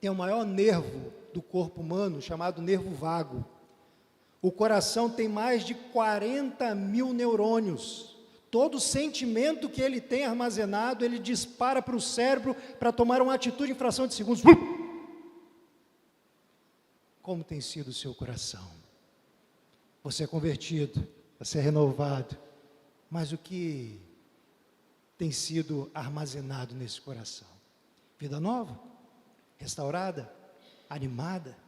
é o maior nervo do corpo humano, chamado nervo vago. O coração tem mais de 40 mil neurônios. Todo sentimento que ele tem armazenado, ele dispara para o cérebro para tomar uma atitude em fração de segundos. Como tem sido o seu coração? Você é convertido, você é renovado, mas o que tem sido armazenado nesse coração? Vida nova, restaurada, animada,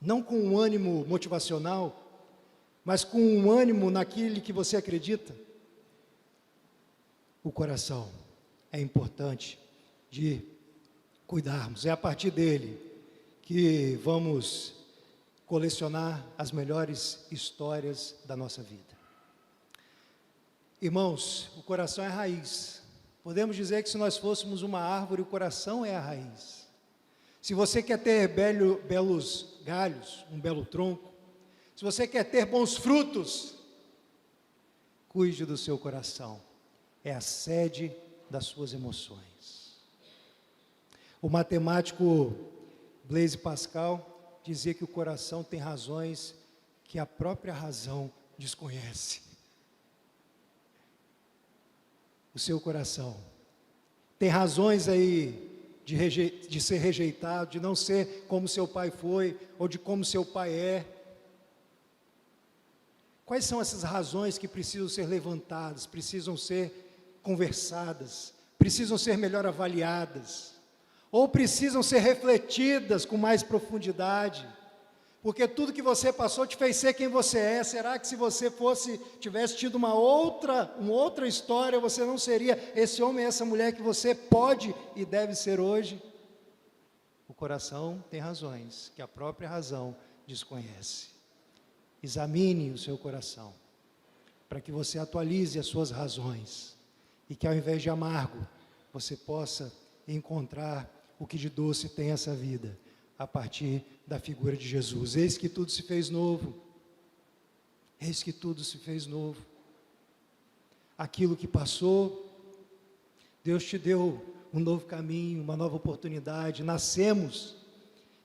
não com um ânimo motivacional, mas com um ânimo naquilo que você acredita. O coração é importante de cuidarmos, é a partir dele que vamos colecionar as melhores histórias da nossa vida. Irmãos, o coração é a raiz. Podemos dizer que se nós fôssemos uma árvore, o coração é a raiz. Se você quer ter belos galhos, um belo tronco, se você quer ter bons frutos, cuide do seu coração. É a sede das suas emoções. O matemático Blaise Pascal dizia que o coração tem razões que a própria razão desconhece. O seu coração tem razões aí de ser rejeitado, de não ser como seu pai foi, ou de como seu pai é. Quais são essas razões que precisam ser levantadas, precisam ser conversadas, precisam ser melhor avaliadas, ou precisam ser refletidas com mais profundidade? Porque tudo que você passou te fez ser quem você é. Será que se você tivesse tido uma outra história, você não seria esse homem, essa mulher que você pode e deve ser hoje? O coração tem razões que a própria razão desconhece. Examine o seu coração, para que você atualize as suas razões, e que ao invés de amargo, você possa encontrar o que de doce tem essa vida, a partir da figura de Jesus. Eis que tudo se fez novo. Eis que tudo se fez novo. Aquilo que passou, Deus te deu um novo caminho, uma nova oportunidade. Nascemos,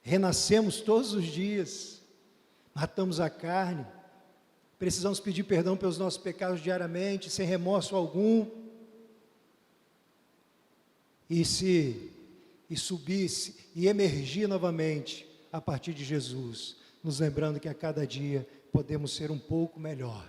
renascemos todos os dias. Matamos a carne. Precisamos pedir perdão pelos nossos pecados diariamente, sem remorso algum. E subisse e emergir novamente a partir de Jesus, nos lembrando que a cada dia podemos ser um pouco melhor,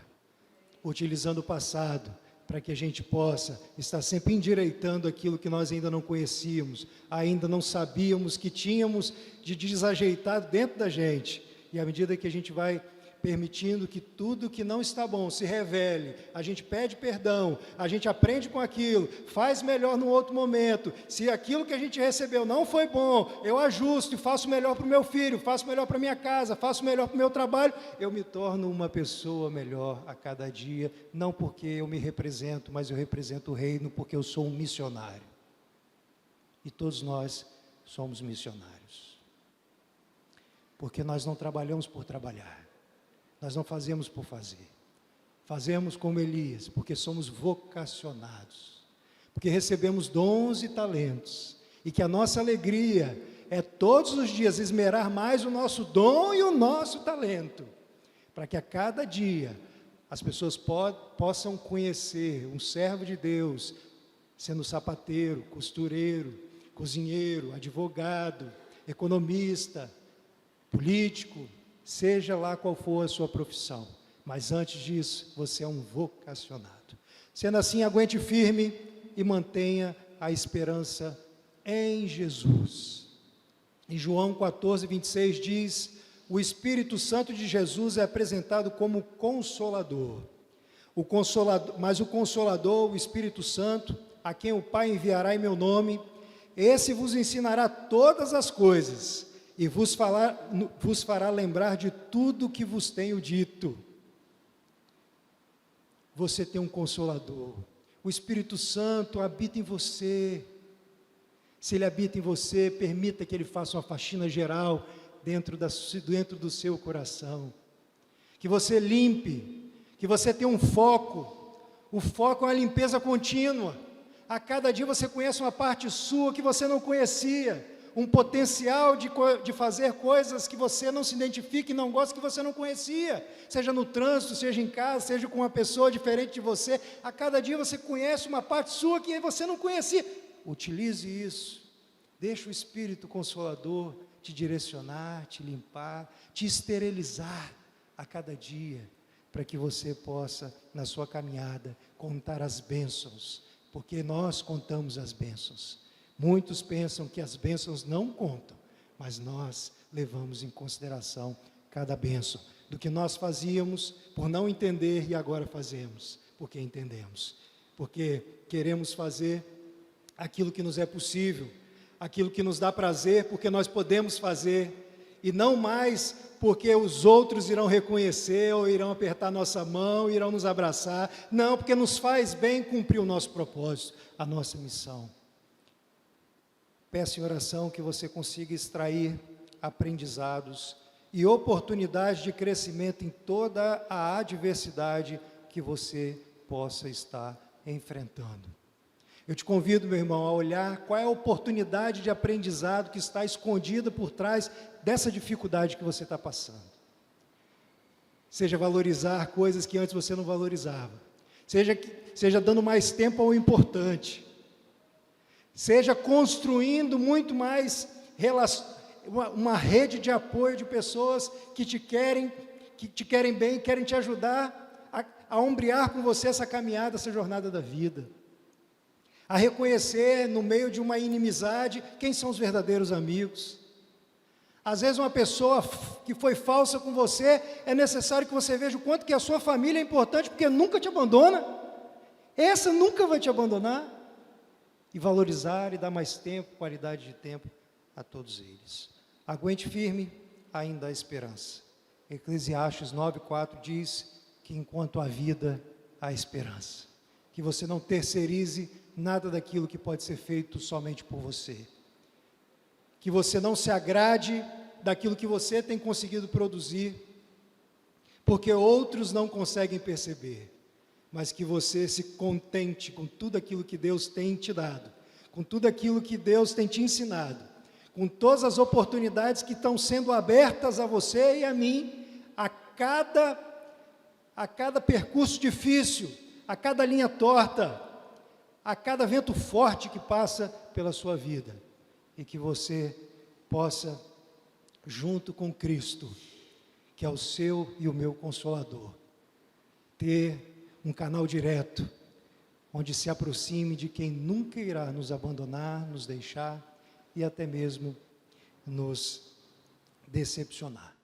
utilizando o passado para que a gente possa estar sempre endireitando aquilo que nós ainda não conhecíamos, ainda não sabíamos que tínhamos de desajeitado dentro da gente, e à medida que a gente vai permitindo que tudo que não está bom se revele, a gente pede perdão, a gente aprende com aquilo, faz melhor num outro momento. Se aquilo que a gente recebeu não foi bom, eu ajusto e faço melhor para o meu filho, faço melhor para a minha casa, faço melhor para o meu trabalho, eu me torno uma pessoa melhor a cada dia, não porque eu me represento, mas eu represento o reino, porque eu sou um missionário. E todos nós somos missionários, porque nós não trabalhamos por trabalhar. Nós não fazemos por fazer, fazemos como Elias, porque somos vocacionados, porque recebemos dons e talentos, e que a nossa alegria é todos os dias esmerar mais o nosso dom e o nosso talento, para que a cada dia as pessoas possam conhecer um servo de Deus, sendo sapateiro, costureiro, cozinheiro, advogado, economista, político, seja lá qual for a sua profissão, mas antes disso, você é um vocacionado. Sendo assim, aguente firme e mantenha a esperança em Jesus. Em João 14, 26 diz: o Espírito Santo de Jesus é apresentado como Consolador. Mas o Consolador, o Espírito Santo, a quem o Pai enviará em meu nome, esse vos ensinará todas as coisas, e vos fará lembrar de tudo que vos tenho dito. Você tem um Consolador, o Espírito Santo habita em você. Se ele habita em você, permita que ele faça uma faxina geral dentro do seu coração, que você limpe, que você tenha um foco. O foco é uma limpeza contínua, A cada dia você conhece uma parte sua que você não conhecia, um potencial de fazer coisas que você não se identifica e não gosta, que você não conhecia, seja no trânsito, seja em casa, seja com uma pessoa diferente de você. A cada dia você conhece uma parte sua que você não conhecia. Utilize isso, deixa o Espírito Consolador te direcionar, te limpar, te esterilizar a cada dia, para que você possa, na sua caminhada, contar as bênçãos, porque nós contamos as bênçãos. Muitos pensam que as bênçãos não contam, mas nós levamos em consideração cada bênção, do que nós fazíamos por não entender e agora fazemos, porque entendemos, porque queremos fazer aquilo que nos é possível, aquilo que nos dá prazer, porque nós podemos fazer, e não mais porque os outros irão reconhecer, ou irão apertar nossa mão, irão nos abraçar, não, porque nos faz bem cumprir o nosso propósito, a nossa missão. Peço em oração que você consiga extrair aprendizados e oportunidades de crescimento em toda a adversidade que você possa estar enfrentando. Eu te convido, meu irmão, a olhar qual é a oportunidade de aprendizado que está escondida por trás dessa dificuldade que você está passando. Seja valorizar coisas que antes você não valorizava, seja dando mais tempo ao importante, seja construindo muito mais uma rede de apoio de pessoas que te querem bem, querem te ajudar a ombrear com você essa caminhada, essa jornada da vida. A reconhecer no meio de uma inimizade quem são os verdadeiros amigos. Às vezes uma pessoa que foi falsa com você, é necessário que você veja o quanto que a sua família é importante, porque nunca te abandona. Essa nunca vai te abandonar. E valorizar e dar mais tempo, qualidade de tempo a todos eles. Aguente firme, ainda há esperança. Eclesiastes 9:4 diz que enquanto há vida, há esperança. Que você não terceirize nada daquilo que pode ser feito somente por você. Que você não se agrade daquilo que você tem conseguido produzir, porque outros não conseguem perceber. Mas que você se contente com tudo aquilo que Deus tem te dado, com tudo aquilo que Deus tem te ensinado, com todas as oportunidades que estão sendo abertas a você e a mim, a cada percurso difícil, a cada linha torta, a cada vento forte que passa pela sua vida, e que você possa, junto com Cristo, que é o seu e o meu Consolador, ter um canal direto, onde se aproxime de quem nunca irá nos abandonar, nos deixar e até mesmo nos decepcionar.